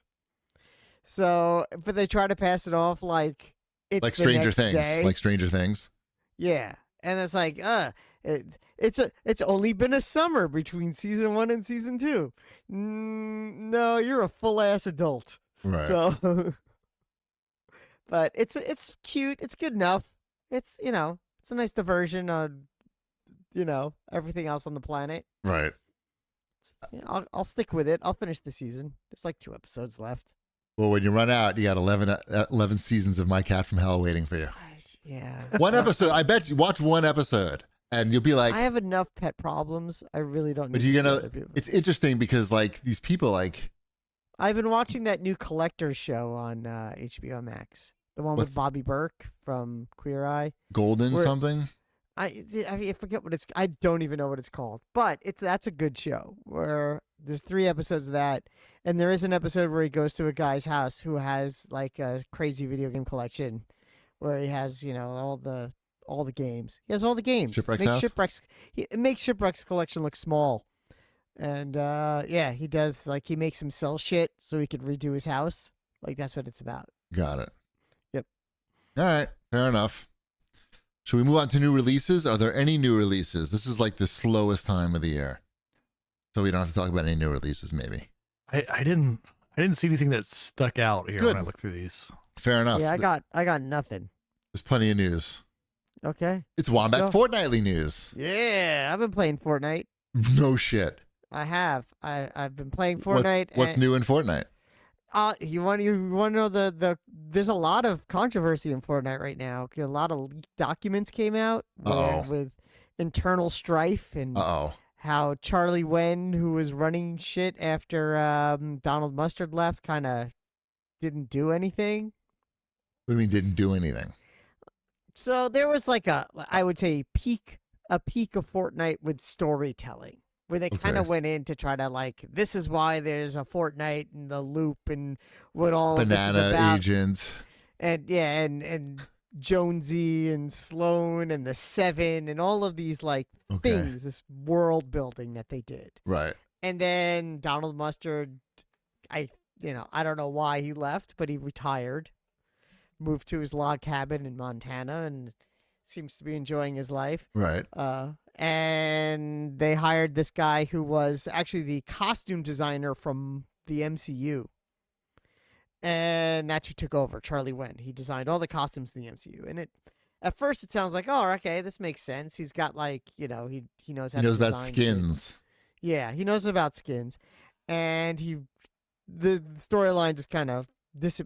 So, but they try to pass it off like it's Like the Stranger next Things. day. Like Stranger Things. Yeah, and it's like, it's only been a summer between season 1 and season 2. No, you're a full ass adult. Right. So. But it's cute. It's good enough. It's it's a nice diversion on everything else on the planet. Right. I'll stick with it. I'll finish the season. There's like 2 episodes left. Well, when you run out, you got 11 seasons of My Cat from Hell waiting for you. Yeah. One episode. I bet you watch one episode and you'll be like, I have enough pet problems. I really don't need but to you're see gonna. other people. It's interesting because like these people like. I've been watching that new Collector's show on HBO Max. The one with Bobby Burke from Queer Eye. Golden something? I forget what it's. I don't even know what it's called. But that's a good show. Where there's 3 episodes of that, and there is an episode where he goes to a guy's house who has like a crazy video game collection, where he has all the games. He has all the games. Shipwreck's house? It makes Shipwreck's collection look small, and he does like he makes him sell shit so he could redo his house. Like that's what it's about. Got it. Yep. All right. Fair enough. Should we move on to new releases? Are there any new releases? This is like the slowest time of the year. So we don't have to talk about any new releases, maybe. I didn't see anything that stuck out here Good. when I looked through these. Fair enough. Yeah, I got nothing. There's plenty of news. Okay. It's Wombat's fortnightly news. Yeah, I've been playing Fortnite. No shit. I have. I've been playing Fortnite. What's new in Fortnite? You want to know there's a lot of controversy in Fortnite right now. A lot of leaked documents came out with internal strife and how Charlie Wen, who was running shit after Donald Mustard left, kind of didn't do anything. What do you mean didn't do anything? So there was like I would say a peak of Fortnite with storytelling. Where they kind of went in to try to like, this is why there's a Fortnite and the loop and what all of this is about. Banana agent. And and Jonesy and Sloan and the Seven and all of these like things, this world building that they did. Right. And then Donald Mustard, I I don't know why he left, but he retired, moved to his log cabin in Montana, and seems to be enjoying his life. Right. And they hired this guy who was actually the costume designer from the MCU. And that's who took over, Charlie Wen. He designed all the costumes in the MCU. And at first it sounds like, oh, okay, this makes sense. He's got he knows how He knows to about design skins. shit. Yeah, he knows about skins. And the storyline just kind of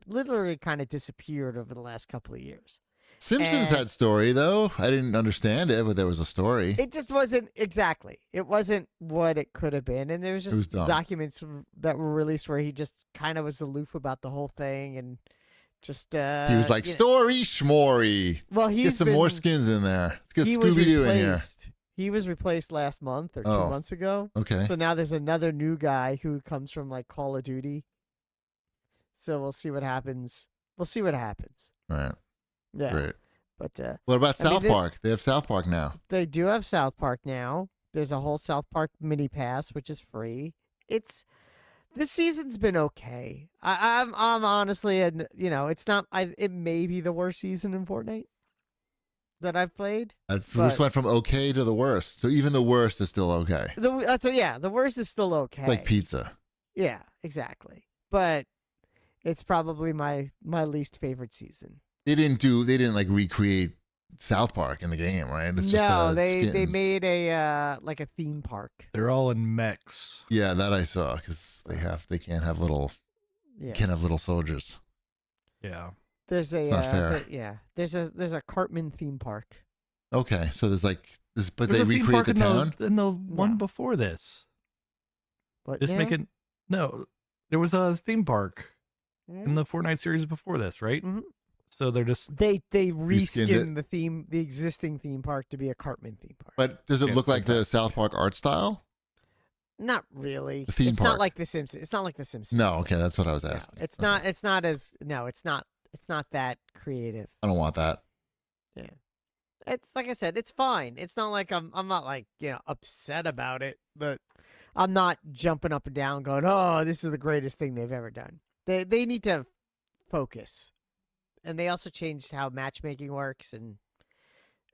literally kind of disappeared over the last couple of years. Simpsons had story though. I didn't understand it, but there was a story. It just wasn't exactly. It wasn't what it could have been, and there was just documents that were released where he just kind of was aloof about the whole thing, and just he was like story schmory. Well, get some more skins in there. Let's get Scooby-Doo in here. He was replaced last month or 2 months ago. Okay. So now there's another new guy who comes from like Call of Duty. So we'll see what happens. Right. Yeah. Great. But what about South Park? They have South Park now. They do have South Park now. There's a whole South Park mini pass, which is free. This season's been okay. I'm honestly, it's not. It may be the worst season in Fortnite that I've played. We just went from okay to the worst. So even the worst is still okay. The worst is still okay. Like pizza. Yeah, exactly. But it's probably my least favorite season. They didn't like recreate South Park in the game, right? It's they made a like a theme park. They're all in mechs. Yeah, that I saw because they can't have little soldiers. Yeah. There's it's not fair. There's a Cartman theme park. Okay, so there's like this, but There's they recreate the town. In the one before this. What? Just make it. No, there was a theme park in the Fortnite series before this, right? Mm-hmm. So they're just they reskinned the existing theme park to be a Cartman theme park. But does it look like the South Park art style? Not really. The theme park. It's not like the Simpsons. It's not like the Simpsons. No, okay, that's what I was asking. No, it's not. It's not as. No, it's not. It's not that creative. I don't want that. Yeah, it's like I said. It's fine. It's not like I'm not like upset about it, but I'm not jumping up and down going, "Oh, this is the greatest thing they've ever done." They need to focus. And they also changed how matchmaking works, and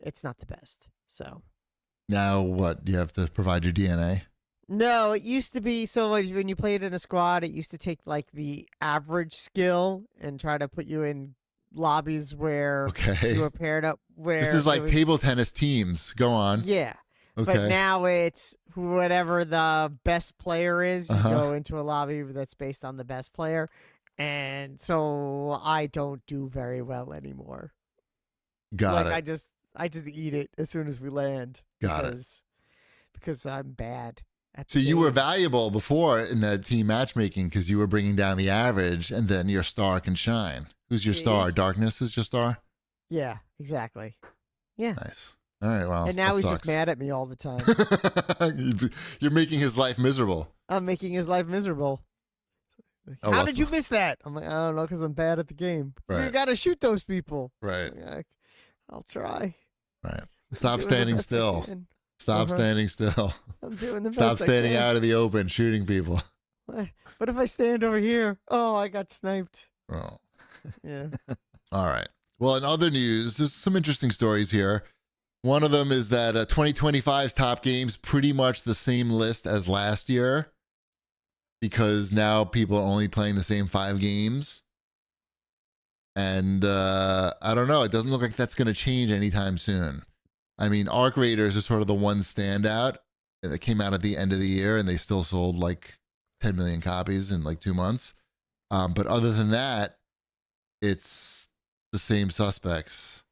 it's not the best. So now what? You have to provide your DNA? No, it used to be so when you played in a squad, it used to take like the average skill and try to put you in lobbies where you were paired up. Where this is like table tennis teams. Go on. Yeah. Okay. But now it's whatever the best player is. You go into a lobby that's based on the best player. And so I don't do very well anymore. Got it. I just eat it as soon as we land. Got it. Because I'm bad at So you were valuable before in that team matchmaking because you were bringing down the average, and then your star can shine. Who's your star? Darkness is your star? Yeah, exactly. Yeah. Nice. All right, well. And now he's just mad at me all the time. You're making his life miserable. I'm making his life miserable. How did you miss that? I'm like, I don't know, because I'm bad at the game. Right. You got to shoot those people. Right. Like, I'll try. Right. Stop standing still. Stop standing still. I'm doing the best Stop standing out in the open, shooting people. But if I stand over here, I got sniped. Oh. Yeah. All right. Well, in other news, there's some interesting stories here. One of them is that 2025's top games pretty much the same list as last year, because now people are only playing the same 5 games. And I don't know. It doesn't look like that's going to change anytime soon. I mean, Arc Raiders is sort of the one standout that came out at the end of the year, and they still sold like 10 million copies in like 2 months. But other than that, it's the same suspects.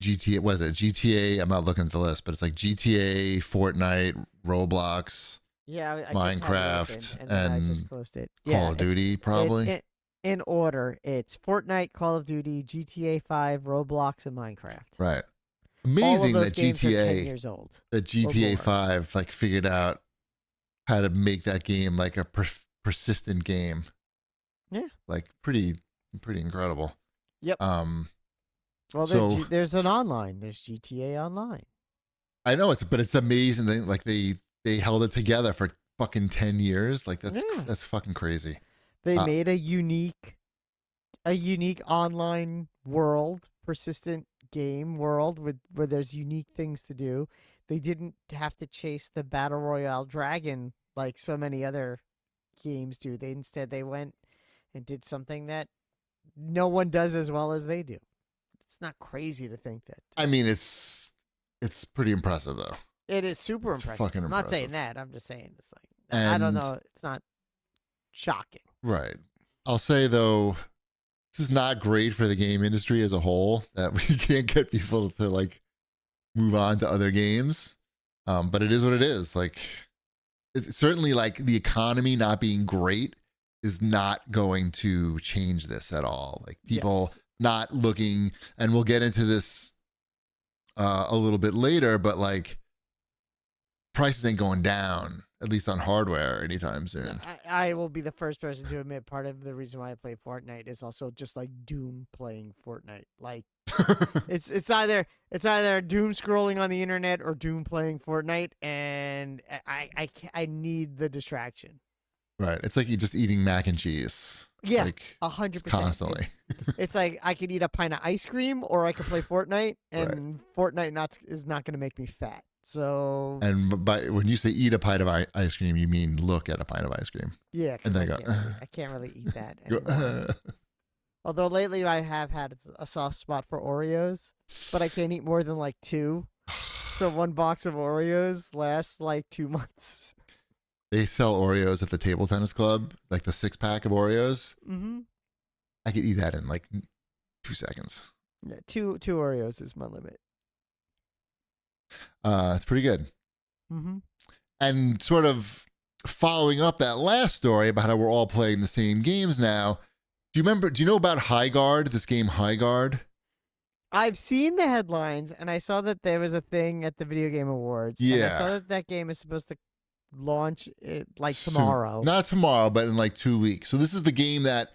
GTA, what is it? GTA, I'm not looking at the list, but it's like GTA, Fortnite, Roblox, Minecraft, and I just closed it. Call of Duty, probably. In order, it's Fortnite, Call of Duty, GTA 5, Roblox, and Minecraft. Right. Amazing that GTA, 10 years old. That GTA 5 like figured out how to make that game like a persistent game. Yeah. Like pretty incredible. Yep. Well, there's an online. There's GTA Online. I know but it's amazing. Like they held it together for fucking 10 years. Like Yeah. that's fucking crazy. They made a unique online world, persistent game world where there's unique things to do. They didn't have to chase the battle royale dragon like so many other games do. Instead they went and did something that no one does as well as they do. It's not crazy to think that. I mean, it's pretty impressive though. It is super It's impressive. fucking I'm not saying impressive. that. I'm just saying it's like I don't And- know. It's not shocking. Right. I'll say though, this is not great for the game industry as a whole that we can't get people to like move on to other games. But it is what it is. Like, it's certainly like the economy not being great is not going to change this at all. Like people Yes. not looking, and we'll get into this a little bit later, but like prices ain't going down, at least on hardware anytime soon. I will be the first person to admit part of the reason why I play Fortnite is also just like Doom playing Fortnite. Like it's either Doom scrolling on the internet or Doom playing Fortnite, and I need the distraction. Right. It's like you're just eating mac and cheese. Yeah, Like 100%. constantly. It's like I could eat a pint of ice cream or I could play Fortnite, and Fortnite is not going to make me fat. So And when you say eat a pint of ice cream, you mean look at a pint of ice cream. yeah, 'cause and then I can't really eat that Go, anymore. Although lately I have had a soft spot for Oreos, but I can't eat more than like 2. So one box of Oreos lasts like 2 months. They sell Oreos at the table tennis club, like the 6-pack of Oreos. Mm-hmm. I could eat that in like 2 seconds. Yeah, two Oreos is my limit. It's pretty good. Mm-hmm. And sort of following up that last story about how we're all playing the same games now. Do you know about High Guard, this game High Guard? I've seen the headlines, and I saw that there was a thing at the Video Game Awards. And I Yeah. saw that game is supposed to launch it like Soon. tomorrow. Not tomorrow, but in like 2 weeks. So this is the game that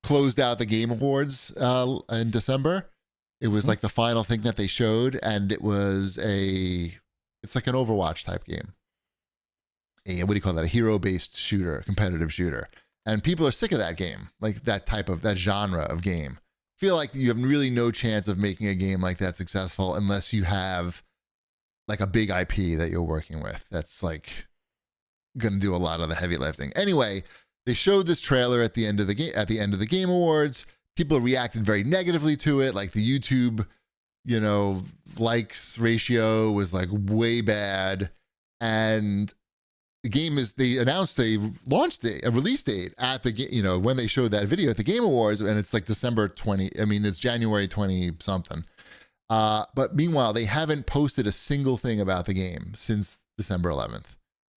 closed out the Game Awards in December. It was like the final thing that they showed, and it's like an Overwatch type game. What do you call that? A hero-based shooter, competitive shooter. And people are sick of that game, like that genre of game. Feel like you have really no chance of making a game like that successful unless you have like a big IP that you're working with. That's like going to do a lot of the heavy lifting. Anyway, they showed this trailer at the end of the Game Awards. People reacted very negatively to it. Like the YouTube, likes ratio was like way bad. And the game they announced a launch date, a release date at the, when they showed that video at the Game Awards, and it's like it's January 20 something. But meanwhile, they haven't posted a single thing about the game since December 11th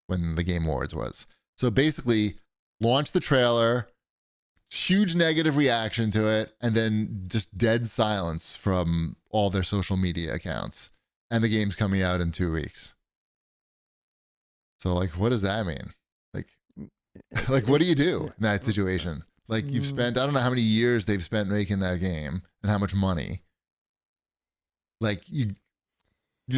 when the Game Awards was. So basically launched the trailer, huge negative reaction to it, and then just dead silence from all their social media accounts. And the game's coming out in 2 weeks. So like, what does that mean? Like what do you do in that situation? Like you've spent, I don't know how many years they've spent making that game and how much money. Like it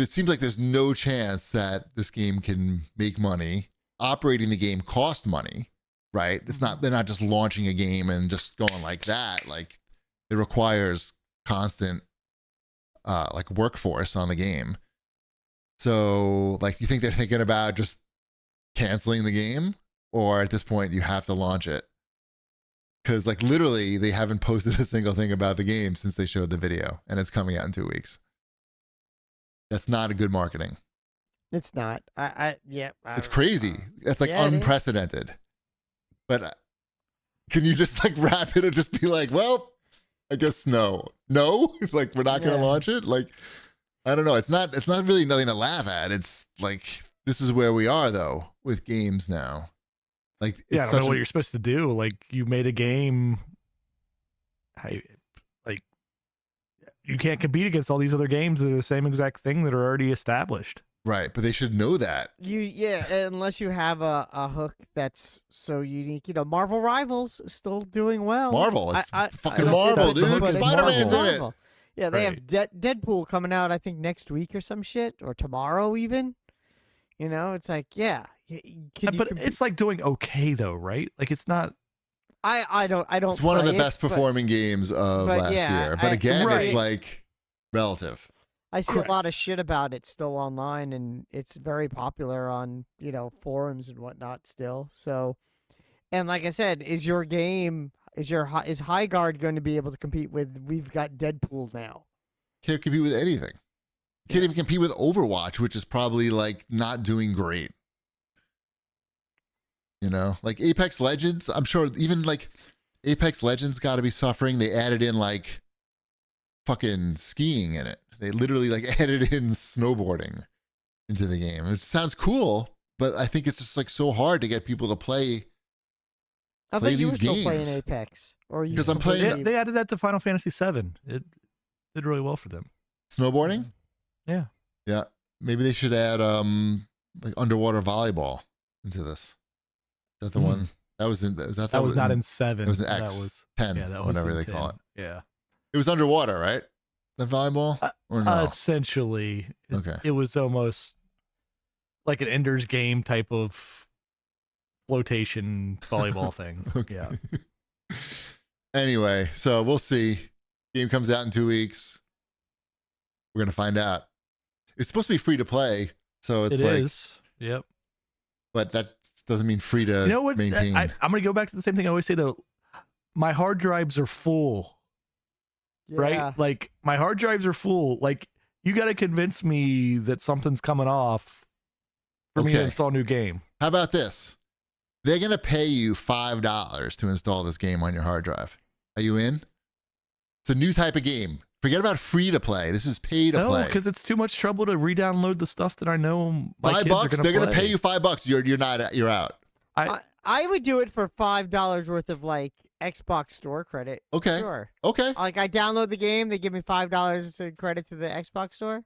seems like there's no chance that this game can make money. Operating the game cost money, right? They're not just launching a game and just going like that. Like it requires constant like workforce on the game. So like, you think they're thinking about just canceling the game, or at this point you have to launch it? Because like literally they haven't posted a single thing about the game since they showed the video, and it's coming out in 2 weeks. That's not a good marketing. It's not. It's crazy. That's like Yeah, it is. unprecedented. But can you just like wrap it and just be like, well, I guess no, like we're not going to launch it. Like, I don't know. It's not really nothing to laugh at. It's like, this is where we are though with games now. Like, Yeah, I it's don't know what you're supposed to do. Like, you made a game. You can't compete against all these other games that are the same exact thing that are already established. right. But they should know that. Unless you have a hook that's so unique. Marvel Rivals is still doing well. Marvel. It's fucking I Marvel, don't think dude. it's Spider-Man's in it. Marvel. Yeah, they Right. have Deadpool coming out, I think, next week or some shit, or tomorrow even. You know, it's like, yeah. But it's like doing okay though, right? Like it's not. I don't. It's one of the play best performing games of but last yeah, year. But again, Right. it's like relative. I see Correct. a lot of shit about it still online, and it's very popular on forums and whatnot still. So, and like I said, is High Guard going to be able to compete with? We've got Deadpool now. Can't compete with anything. Can't even compete with Overwatch, which is probably like not doing great. Like Apex Legends, I'm sure even like Apex Legends got to be suffering. They added in like fucking skiing in it. They literally like added in snowboarding into the game. It sounds cool, but I think it's just like so hard to get people to play. I Play thought you were these still playing games. Apex, or you? Because I'm playing- They, they added that to Final Fantasy VII. It did really well for them. Snowboarding? Yeah. Yeah. Maybe they should add like underwater volleyball into this. Is that the one? That was in. Is that That was not in It 7. was in That X. was 10, yeah. That was whatever in they 10. call it. Yeah. It was underwater, right? The volleyball? Or no? Essentially, Okay. it was almost like an Ender's Game type of flotation volleyball thing. Okay. Yeah. Anyway, so we'll see. Game comes out in 2 weeks. We're gonna find out. It's supposed to be free to play, so it's It like, is. Yep. but that doesn't mean free to You know what? maintain. I'm going to go back to the same thing I always say though. My hard drives are full, Yeah. right? Like my hard drives are full. Like you got to convince me that something's coming off for me to Okay. install a new game. How about this? They're gonna pay you $5 to install this game on your hard drive. Are you in? It's a new type of game. Forget about free to play. This is pay to No, play. because it's too much trouble to re-download the stuff that I know my kids are $5. gonna They're gonna play. pay you $5. You're not. You're out. I would do it for $5 worth of like Xbox Store credit. Okay. Sure. Okay. Like I download the game, they give me $5 to credit to the Xbox Store,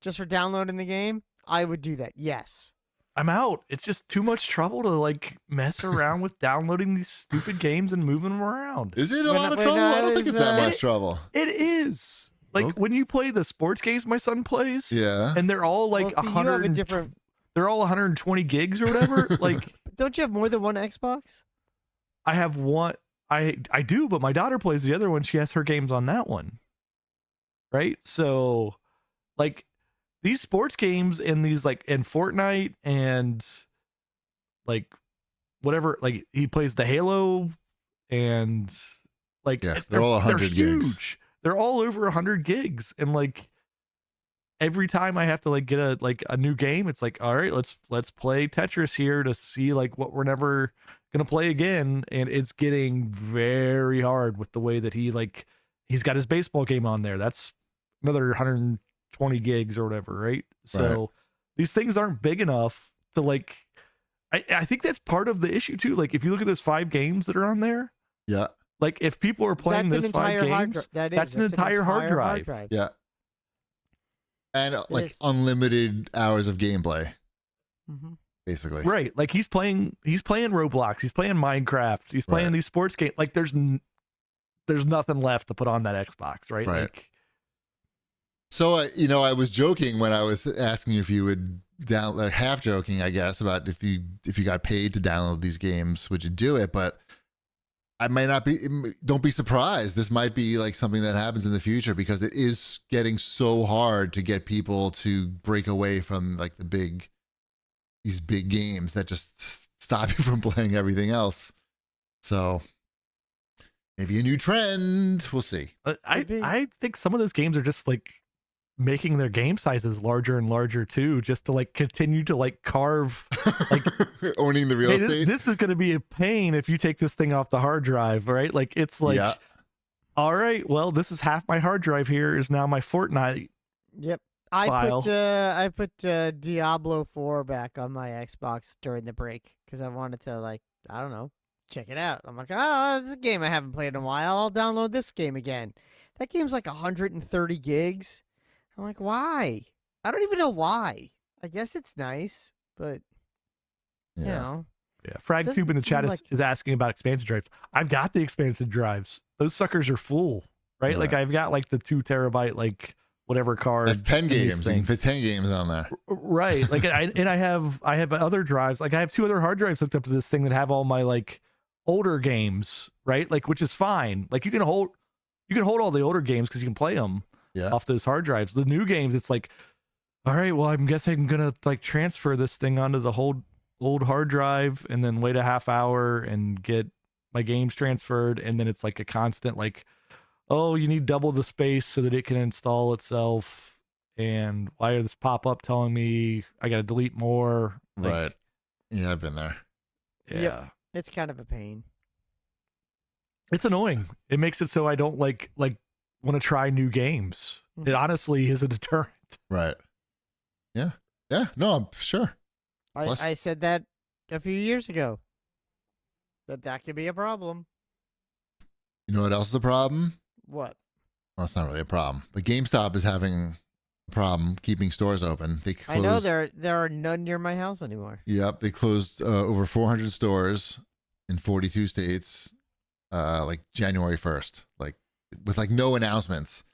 just for downloading the game. I would do that. Yes. I'm out. It's just too much trouble to like mess around with downloading these stupid games and moving them around. Is it a When lot of I- trouble? when I I don't think was, it's that uh, much trouble. It is. Like Okay. when you play the sports games my son plays, Yeah. and they're all like Well, see, you have 100 a different. they're all 120 gigs or whatever. Like Don't you have more than one Xbox? I have one I do, but my daughter plays the other one. She has her games on that one. Right? So like these sports games and these like and Fortnite and like whatever, like he plays the Halo and like Yeah, they're all 100 gigs. huge. They're all over 100 gigs, and like every time I have to like get a new game, it's like, all right, let's play Tetris here to see like what we're never gonna play again, and it's getting very hard with the way that he's got his baseball game on there. That's another 120 gigs or whatever, right? So these things aren't big enough to like. I think that's part of the issue too. Like if you look at those 5 games that are on there, Yeah. like if people are playing That's those an 5 entire hard games, drive. that's an entire hard drive. Yeah. And like is. unlimited hours of gameplay, Mhm. basically. Right. Like he's playing Roblox, he's playing Minecraft, he's playing Right. these sports games. Like there's nothing left to put on that Xbox, right? Right. Like So, I was joking when I was asking you if you would like, half joking, I guess, about if you got paid to download these games, would you do it? But I might not be. Don't be surprised. This might be like something that happens in the future because it is getting so hard to get people to break away from like these big games that just stop you from playing everything else. So maybe a new trend. We'll see. I think some of those games are just like making their game sizes larger and larger too, just to like continue to like carve like Owning the real hey, estate. this is going to be a pain if you take this thing off the hard drive, right? Like it's like Yeah. all right, well, this is half my hard drive here is now my Fortnite. Yep. File. I put Diablo 4 back on my Xbox during the break because I wanted to like I don't know check it out. I'm like, oh, this is a game I haven't played in a while. I'll download this game again. That game's like 130 gigs. I'm like, why? I don't even know why. I guess it's nice, but you know. Yeah, FragTube Doesn't in the chat seem is, like- is asking about expansion drives. I've got the expansion drives. Those suckers are full, right? Like Yeah. I've got like the 2 terabyte like whatever card. That's 10 in these games. You can fit things. 10 games on there. Right. Like I have other drives. Like I have 2 other hard drives hooked up to this thing that have all my like older games, right? Like, which is fine. Like you can hold all the older games because you can play them off those hard drives. The new games, it's like, all right, well, I'm guessing I'm gonna like transfer this thing onto the whole old hard drive and then wait a half hour and get my games transferred, and then it's like a constant like, oh, you need double the space so that it can install itself, and why did this pop up telling me I gotta delete more? Like, Right. Yeah, I've been there. yeah. Yep. It's kind of a pain. It's annoying. It makes it so I don't like want to try new games. It Mhm. honestly is a deterrent. Right. Yeah. Yeah. No, I'm sure. Plus- I said that a few years ago. That could be a problem. You know what else is a problem? What? Well, it's not really a problem, but GameStop is having a problem keeping stores open. They closed, I know there are none near my house anymore. Yep, they closed over 400 stores in 42 states, like January 1st, like with like no announcements.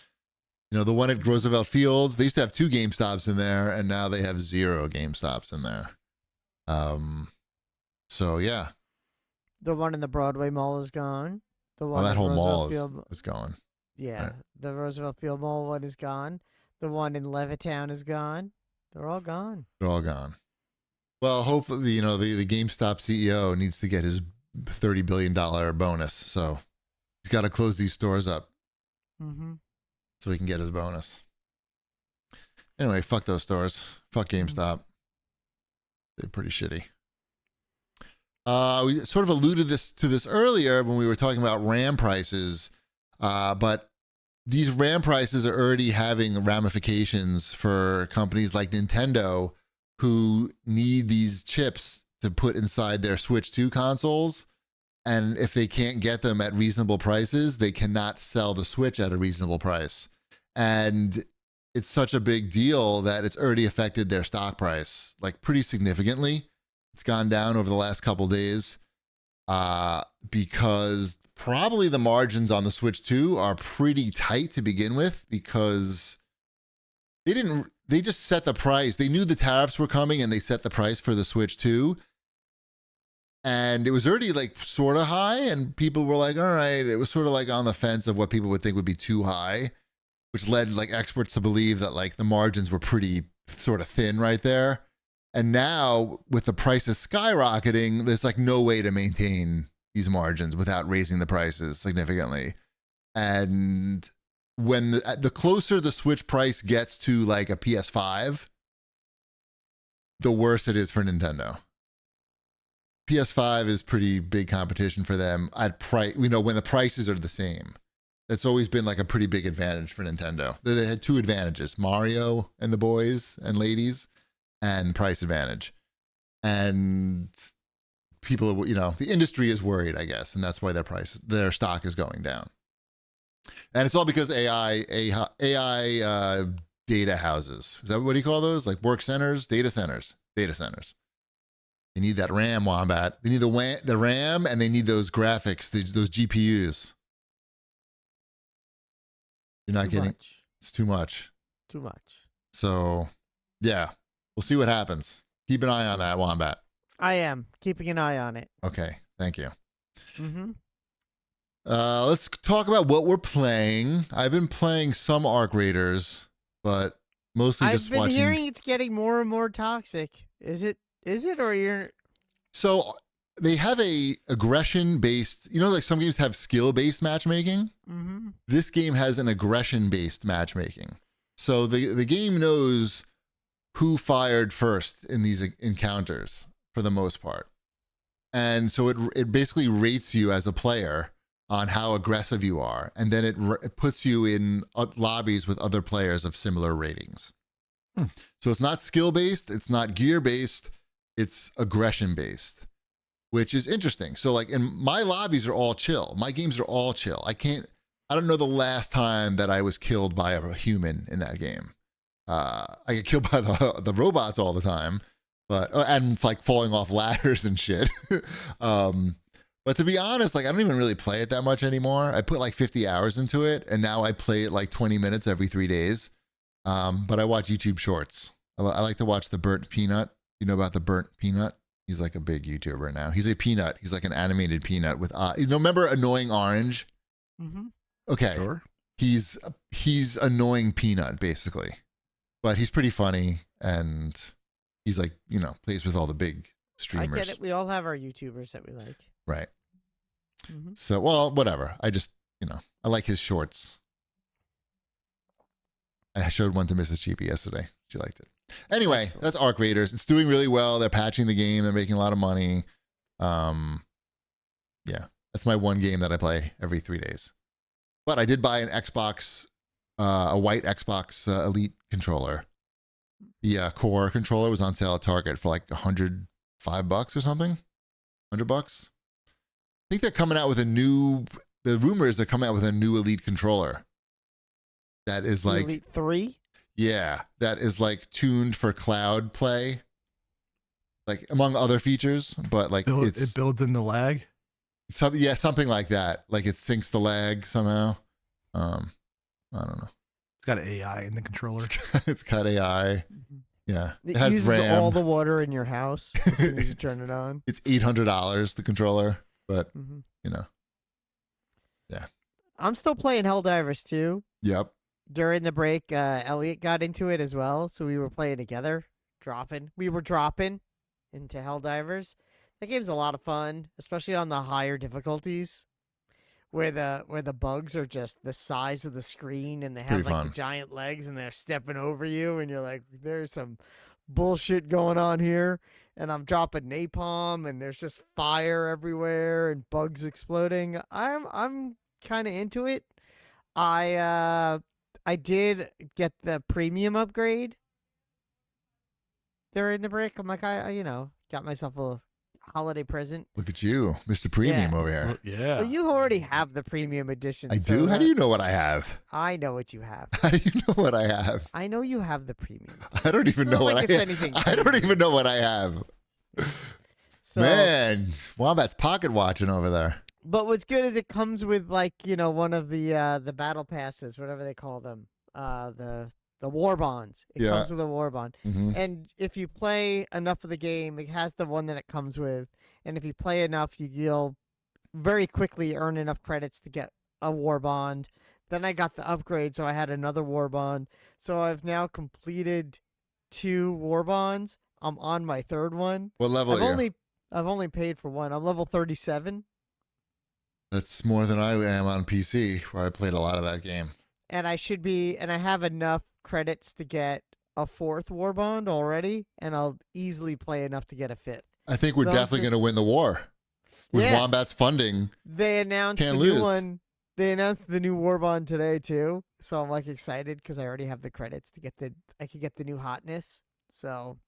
You know, the one at Roosevelt Field, they used to have 2 GameStops in there, and now they have 0 GameStops in there. So yeah, The one in the Broadway Mall is gone. The one well, that in whole mall Roosevelt Field, is gone. yeah, right. the Roosevelt Field Mall one is gone. The one in Levittown is gone. They're all gone. They're all gone. Well, hopefully, you know, the GameStop CEO needs to get his $30 billion bonus, so he's got to close these stores up Mm-hmm. so he can get his bonus. Anyway, fuck those stores. Fuck GameStop. They're pretty shitty. We sort of alluded to this earlier when we were talking about RAM prices, but these RAM prices are already having ramifications for companies like Nintendo who need these chips to put inside their Switch 2 consoles. And if they can't get them at reasonable prices, they cannot sell the Switch at a reasonable price. And it's such a big deal that it's already affected their stock price, like pretty significantly. It's gone down over the last couple days because probably the margins on the Switch 2 are pretty tight to begin with because they just set the price. They knew the tariffs were coming and they set the price for the Switch 2. And it was already like sort of high and people were like, all right, it was sort of like on the fence of what people would think would be too high, which led like experts to believe that like the margins were pretty sort of thin right there. And now with the prices skyrocketing, there's like no way to maintain these margins without raising the prices significantly. And when the closer the Switch price gets to like a PS5, the worse it is for Nintendo. PS5 is pretty big competition for them at price. You know, when the prices are the same, that's always been like a pretty big advantage for Nintendo. They had 2 advantages: Mario and the boys and ladies, and price advantage. And people, you know, the industry is worried, I guess, and that's why their stock is going down. And it's all because AI data houses. Is that what do you call those? Like work centers, data centers. They need that RAM, Wombat. They need the RAM, and they need those graphics, those GPUs. You're not kidding. Much. It's too much. Too much. So, yeah, we'll see what happens. Keep an eye on that, Wombat. I am keeping an eye on it. Okay, thank you. Mm-hmm. Let's talk about what we're playing. I've been playing some Arc Raiders, but mostly just I've been watching. hearing it's getting more and more toxic. Is it, or you're... So they have a aggression-based, you know, like some games have skill-based matchmaking. Mm-hmm. This game has an aggression-based matchmaking. So the game knows who fired first in these encounters for the most part. And so it basically rates you as a player on how aggressive you are. And then it puts you in lobbies with other players of similar ratings. So it's not skill-based, it's not gear-based, it's aggression-based, which is interesting. So like, and my lobbies are all chill. My games are all chill. I don't know the last time that I was killed by a human in that game. I get killed by the robots all the time, but and like falling off ladders and shit. But to be honest, like I don't even really play it that much anymore. I put like 50 hours into it, and now I play it like 20 minutes every 3 days. But I watch YouTube shorts. I like to watch the Burnt Peanut. You know about the Burnt Peanut? He's like a big YouTuber now. He's a peanut. He's like an animated peanut with remember Annoying Orange? Mm-hmm. Okay. Sure. He's Annoying Peanut basically. But he's pretty funny and he's like, plays with all the big streamers. I get it. We all have our YouTubers that we like. Right. Mm-hmm. So, well, whatever. I just, I like his shorts. I showed one to Mrs. Cheapy yesterday. She liked it. Anyway, Excellent. That's Arc Raiders. It's doing really well. They're patching the game. They're making a lot of money. Yeah, that's my one game that I play every 3 days. But I did buy an Xbox, a white Xbox Elite controller. The core controller was on sale at Target for like $105 or something. $100. I think they're coming out with the rumor is they're coming out with a new Elite controller. That is like Elite 3? Yeah, that is like tuned for cloud play, like among other featers. But like It builds in the lag. Something like that. Like it syncs the lag somehow. I don't know. It's got AI in the controller. It's got AI. Mm-hmm. Yeah, It has uses RAM. all the water in your house as soon as you turn it on. It's $800 the controller, but Mm-hmm. yeah. I'm still playing Helldivers 2. Yep. During the break, Elliot got into it as well, so we were playing together, We were dropping into Helldivers. That game's a lot of fun, especially on the higher difficulties, where the bugs are just the size of the screen and they have Pretty like fun. the giant legs and they're stepping over you, and you're like, there's some bullshit going on here. And I'm dropping napalm, and there's just fire everywhere and bugs exploding. I'm kind of into it. I did get the premium upgrade during the break. I'm like, I got myself a holiday present. Look at you, Mr. Premium over here. Yeah. Well, you already have the premium edition. I so do. How do you know what I have? I know what you have. How do you know what I have? I know you have the premium. I don't even know not what like I it's have. anything I don't crazy. even know what I have. So, Man, Wombat's pocket watching over there. but what's good is it comes with like one of the battle passes, whatever they call them, the war bonds. It Yeah. comes with a war bond. Mhm. And if you play enough of the game, it has the one that it comes with. And if you play enough, you'll very quickly earn enough credits to get a war bond. Then I got the upgrade, so I had another war bond. So I've now completed 2 war bonds. I'm on my 3rd one. What level are you? I've only paid for one. I'm level 37, That's more than I am on PC, where I played a lot of that game. and I have enough credits to get a 4th war bond already, and I'll easily play enough to get a 5th. I think we're So I'm definitely just- going to win the war. With Yeah. Wombat's funding, They announced Can't the new lose. one. They announced the new war bond today too, so I'm like excited because I already have the credits to get I could get the new hotness. So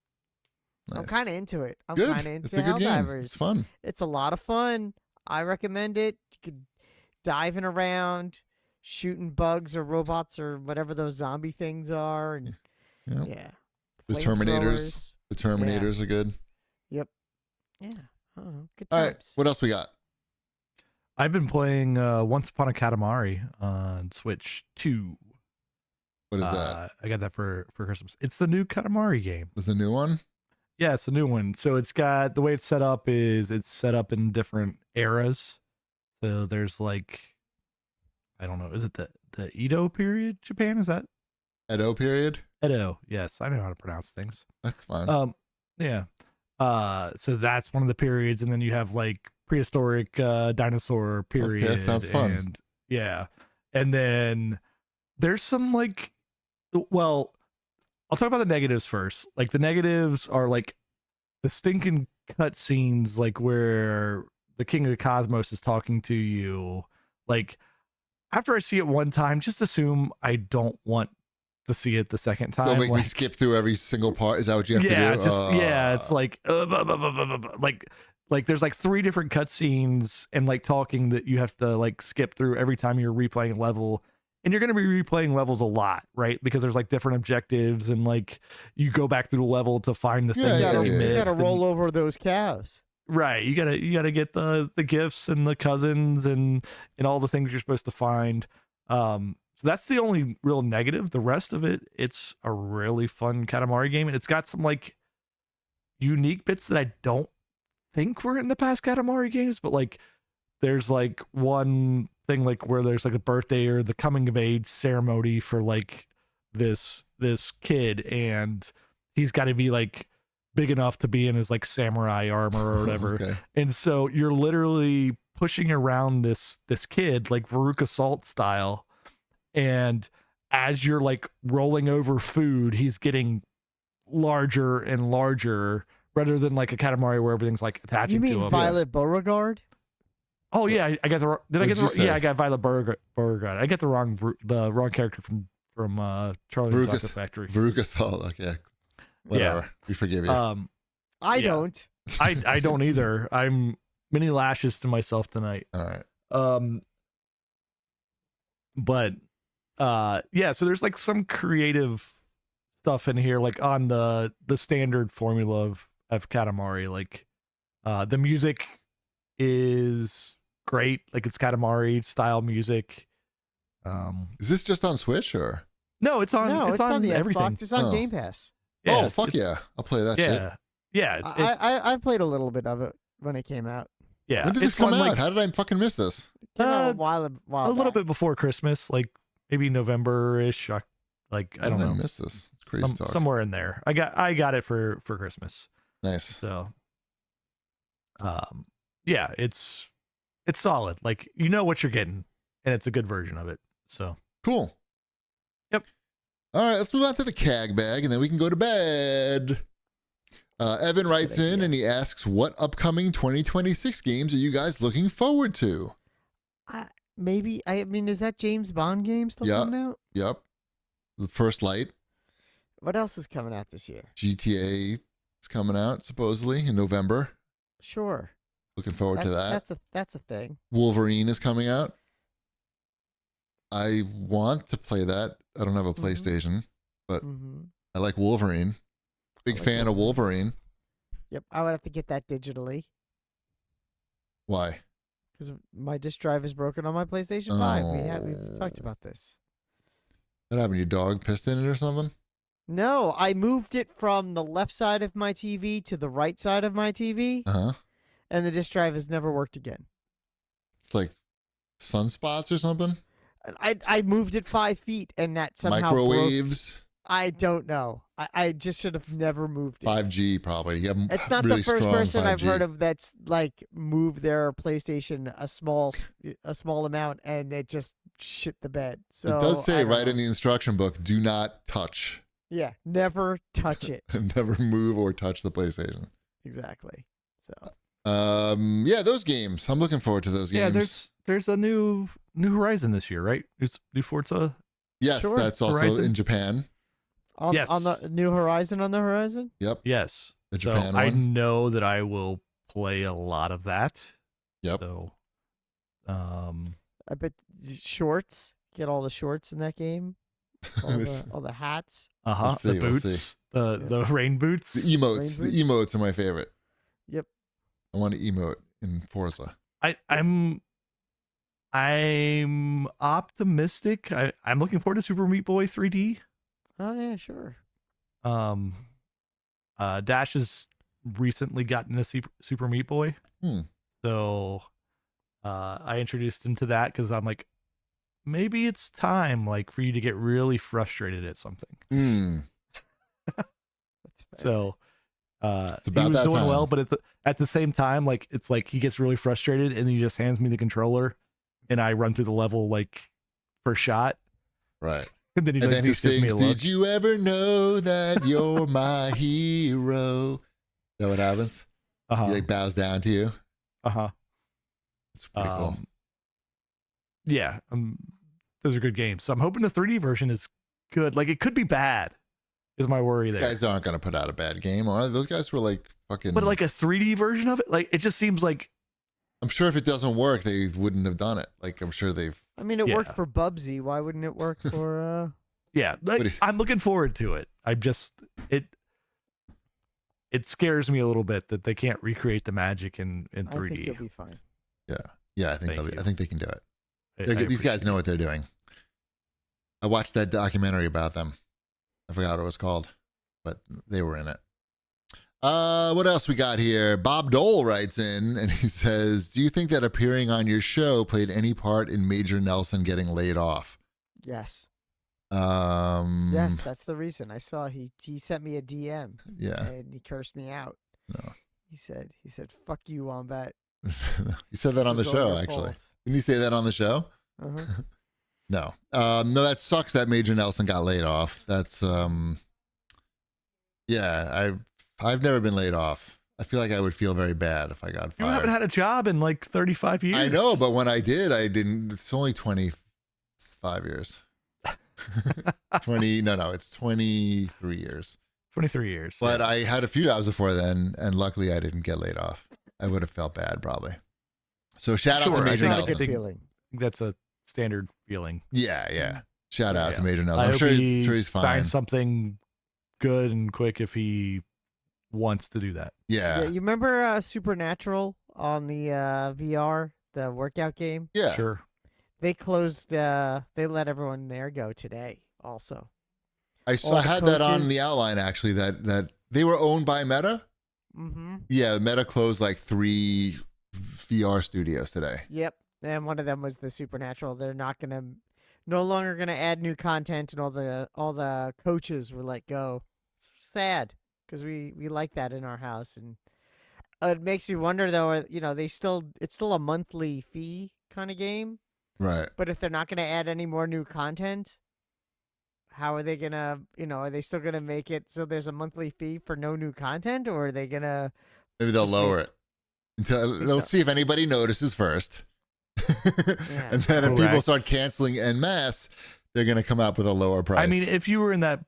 I'm nice. kind of into it. I'm Good. kind of into It's a good game. Helldivers. It's fun. It's a lot of fun. I recommend it. You could diving around, shooting bugs or robots or whatever those zombie things are, and Yeah. yeah, The Terminators. flamethrowers. The Terminators are good. Yeah, I don't know. Good All times. right. What else we got? I've been playing Once Upon a Katamari on Switch 2. What is that? I got that for Christmas. It's the new Katamari game. Is the new one? Yeah, it's a new one. So it's got the way it's set up is it's set up in different eras. So there's like, I don't know, is it the Edo period Japan? Is that Edo period? Edo? Yes, I know how to pronounce things. That's fine. Yeah. So that's one of the periods, and then you have like prehistoric dinosaur period. that sounds fun. And yeah, and then there's some like, well, I'll talk about the negatives first. Like the negatives are like the stinking cutscenes, like where the King of the Cosmos is talking to you. Like after I see it one time, just assume I don't want to see it the second time. Don't make me Like, skip through every single part. Is that what you have yeah, to do? just yeah, it's like like there's like 3 different cutscenes and like talking that you have to like skip through every time you're replaying a level, and you're going to be replaying levels a lot, right? Because there's like different objectives, and like you go back through the level to find the Yeah, thing yeah, that you yeah. missed. You gotta and- roll over those cows. Right. You gotta get the gifts and the cousins and all the things you're supposed to find. So that's the only real negative. The rest of it, it's a really fun Katamari game, and it's got some like unique bits that I don't think were in the past Katamari games, but like there's like one thing like where there's like a birthday or the coming of age ceremony for like this kid, and he's got to be like big enough to be in his like samurai armor or whatever. Okay. And so you're literally pushing around this kid like Veruca Salt style, and as you're like rolling over food, he's getting larger and larger, rather than like a Katamari where everything's like attaching You to mean him. Violet Beauregard? Oh yeah, I got the did I get the What'd you yeah say? I got Violet Beauregard. I get the wrong character from Charlie and the Chocolate Factory. Veruca Salt. Okay. Whatever. We forgive you. I Yeah. don't. I don't either. I'm many lashes to myself tonight. All right. But yeah, so there's like some creative stuff in here, like on the standard formula of Katamari. Like the music is great, like it's Katamari style music. Is this just on Switch or? No, it's on No, it's on the everything. Xbox. It's on Oh. Game Pass. Yeah, Oh, fuck it's- yeah. I'll play that shit. Yeah. Yeah. I played a little bit of it when it came out. Yeah. When did it's this come fun, out? like, How did I fucking miss this? It came out Uh, a while a little back. bit before Christmas, like maybe November-ish. Like I How don't did know. I miss this? It's crazy talk. Somewhere in there. I got it for Christmas. Nice. So yeah, it's solid. Like you know what you're getting, and it's a good version of it. So Cool. Yep. All right, let's move on to the CAG bag, and then we can go to bed. Evan writes in, idea. and he asks, what upcoming 2026 games are you guys looking forward to? Maybe I mean, is that James Bond game still Yeah. coming out? Yep. The First Light, What else is coming out this year? GTA is coming out, supposedly, in November. Sure. Looking forward to that. That's a thing. Wolverine is coming out. I want to play that. I don't have a PlayStation, but Mm-hmm. I like Wolverine. Big like fan of Wolverine. Yep, I would have to get that digitally Why? because my disk drive is broken on my PlayStation 5. We've talked Oh. about this. What happened? Your dog pissed in it or something? No, I moved it from the left side of my TV to the right side of my TV, Uh huh. and the disk drive has never worked again. It's like sunspots or something. I moved it 5 feet, and that somehow broke. Microwaves. I don't know. I just should have never moved it. 5G probably. You have It's not really the first strong person I've 5G. heard of that's like moved their PlayStation a small amount and it just shit the bed. So It does I say don't right know. in the instruction book, do not touch. Yeah, never touch it. And never move or touch the PlayStation. Exactly. So Yeah, those games. I'm looking forward to those games. yeah, there's a new Horizon this year, right? New Forza. Yes, Sure. that's also Horizon. in Japan. on Yes. the New Horizon on the horizon. Yep. Yes. The So Japan I one. know that I will play a lot of that. Yep. So I bet shorts. Get all the shorts in that game. All the hats. Let's the see, we'll boots, see. the rain boots. The emotes. Rain The boots? emotes are my favorite. Yep. I want to emote in Forza. I'm optimistic. I'm looking forward to Super Meat Boy 3D. Oh yeah, sure. Dash has recently gotten a Super Meat Boy. So I introduced him to that because I'm like, maybe it's time like for you to get really frustrated at something. That's fair. So It's he about was that doing time. well, but at the same time, like it's like he gets really frustrated and he just hands me the controller and I run through the level like first shot. Right. And then he, And like, then he just gives me sings, a look. "Did you ever know that you're my hero?" Is that what happens? Uh-huh. He like bows down to you. Uh-huh. It's pretty cool. Yeah, those are good games. So I'm hoping the 3D version is good. Like it could be bad, is my worry These there. guys aren't gonna put out a bad game, are they? Those guys were like fucking. But like a 3D version of it, like it just seems like I'm sure if it doesn't work, they wouldn't have done it. Like I'm sure they've. I mean, it Yeah. worked for Bubsy. Why wouldn't it work for? yeah. But Like, I'm looking forward to it. I'm just it scares me a little bit that they can't recreate the magic in I think 3D. you'll be fine. Yeah, I think Thank you. I think they can do it. I These guys appreciate know it. what they're doing. I watched that documentary about them. I forgot what it was called, but they were in it. What else we got here? Bob Dole writes in and he says, do you think that appearing on your show played any part in Major Nelson getting laid off? Yes. Um, Yes, that's the reason. I saw he sent me a DM. Yeah. And he cursed me out. No. He said, "Fuck you, Wombat." You said that on the This is all show, your actually. fault. Didn't you say that on the show? Uh-huh. No. No, that sucks that Major Nelson got laid off. That's yeah, I've never been laid off. I feel like I would feel very bad if I got You fired. haven't had a job in like 35 years. I know, but when I did, I didn't. It's only 25 years. 20, no, it's 23 years. 23 years. But yeah. I had a few jobs before then, and luckily I didn't get laid off. I would have felt bad probably. So shout out Sure, to I Major think Not a Nelson. good feeling. That's a standard feeling. Yeah. Shout out to Yeah. Major Nelson. I I'm hope sure he he's fine. finds something good and quick if he wants to do that. Yeah, Yeah. you remember Supernatural on the VR, the workout game? Yeah. Sure. They closed. They let everyone there go today. Also, I all the had that on coaches- the outline actually that they were owned by Meta. mm-hmm. Yeah, Meta closed like 3 VR studios today. Yep, and one of them was the Supernatural. They're no longer gonna add new content, and all the coaches were let go. It's sad because we like that in our house, and it makes you wonder though. It's still a monthly fee kind of game. Right. But if they're not going to add any more new content, how are they going to, are they still going to make it so there's a monthly fee for no new content, or are they going to? Maybe they'll Just lower it until they'll see if anybody notices first. And then if people Correct. start canceling en masse, they're going to come up with a lower price. I mean, if you were in that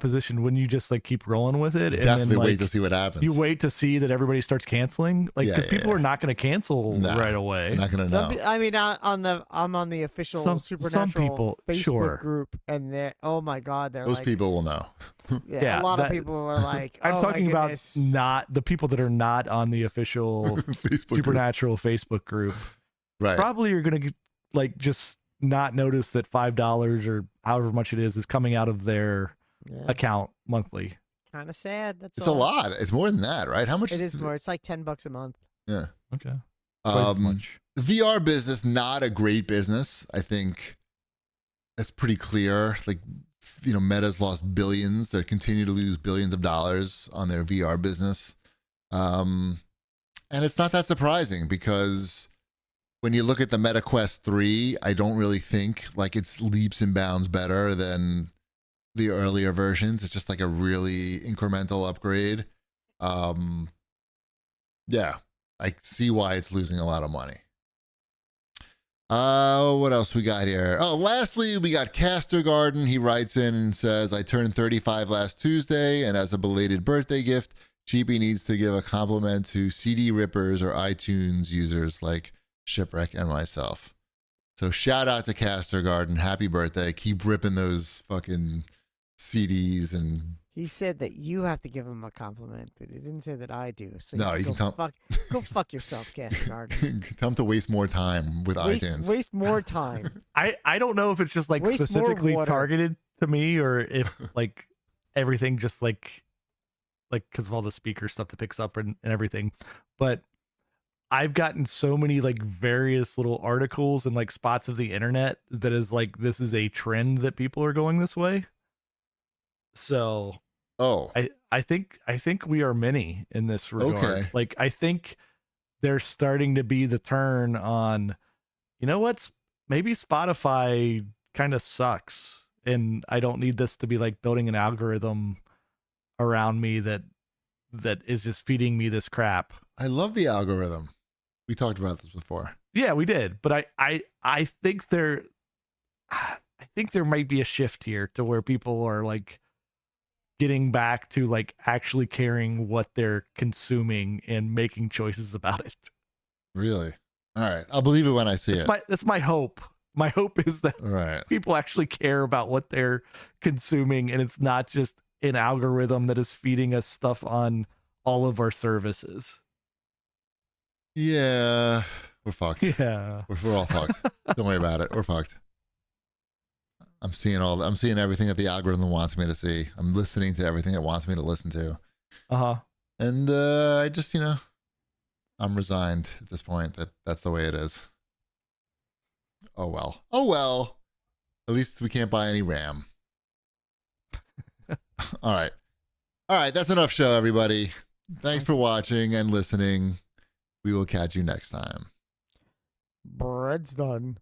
position, wouldn't you just like keep rolling with it? And definitely then, like, wait to see what happens. you wait to see that everybody starts canceling, like Yeah, because yeah, people yeah. are not going to cancel Nah, right away. I'm not going to know. I'm on the official Some Supernatural people, Facebook sure. group, and oh my God, they're Those like, people will know. Yeah, a lot of that- people are like, I'm oh talking my about goodness. not the people that are not on the official Facebook group. Supernatural Facebook group. Right. Probably are going to like just not notice that $5 or however much it is coming out of their Yeah, account monthly. kind of sad. That's It's a all. lot. It's more than that, right? How much It is more. It's like $10 a month. Yeah. Okay. Twice as much. The VR business, not a great business. I think that's pretty clear. Like, Meta's lost billions. They continue to lose billions of dollars on their VR business. And it's not that surprising because when you look at the Meta Quest 3, I don't really think like it's leaps and bounds better than the earlier versions. It's just like a really incremental upgrade. Yeah, I see why it's losing a lot of money. What else we got here? Oh, lastly, we got Caster Garden. He writes in and says, I turned 35 last Tuesday, and as a belated birthday gift, Cheapy needs to give a compliment to CD rippers or iTunes users like Shipwreck and myself. So shout out to Caster Garden. Happy birthday. Keep ripping those fucking CDs and He said that you have to give him a compliment, but he didn't say that I do. So No, you go can tell- go fuck yourself, Caster Garden. tell them to waste more time with iTunes. Waste more time. I don't know if it's just like Waste more specifically water. targeted to me or if like everything just like because of all the speaker stuff that picks up and everything. But I've gotten so many like various little articles and like spots of the internet that is like this is a trend that people are going this way. So Oh, I think we are many in this regard. Okay. Like I think there's starting to be the turn on, what's maybe Spotify kind of sucks and I don't need this to be like building an algorithm around me that is just feeding me this crap. I love the algorithm. We talked about this before. Yeah, we did, but I think there might be a shift here to where people are like getting back to like actually caring what they're consuming and making choices about it. Really? All right. I'll believe it when I see it. That's my hope. My hope is that All right. people actually care about what they're consuming and it's not just an algorithm that is feeding us stuff on all of our services. Yeah. We're fucked. Yeah. We're all fucked. Don't worry about it. We're fucked. I'm seeing everything that the algorithm wants me to see. I'm listening to everything it wants me to listen to. And I just, I'm resigned at this point that that's the way it is. Oh well. At least we can't buy any RAM. All right. That's enough show, everybody. Thanks for watching and listening. We will catch you next time. Bread's done.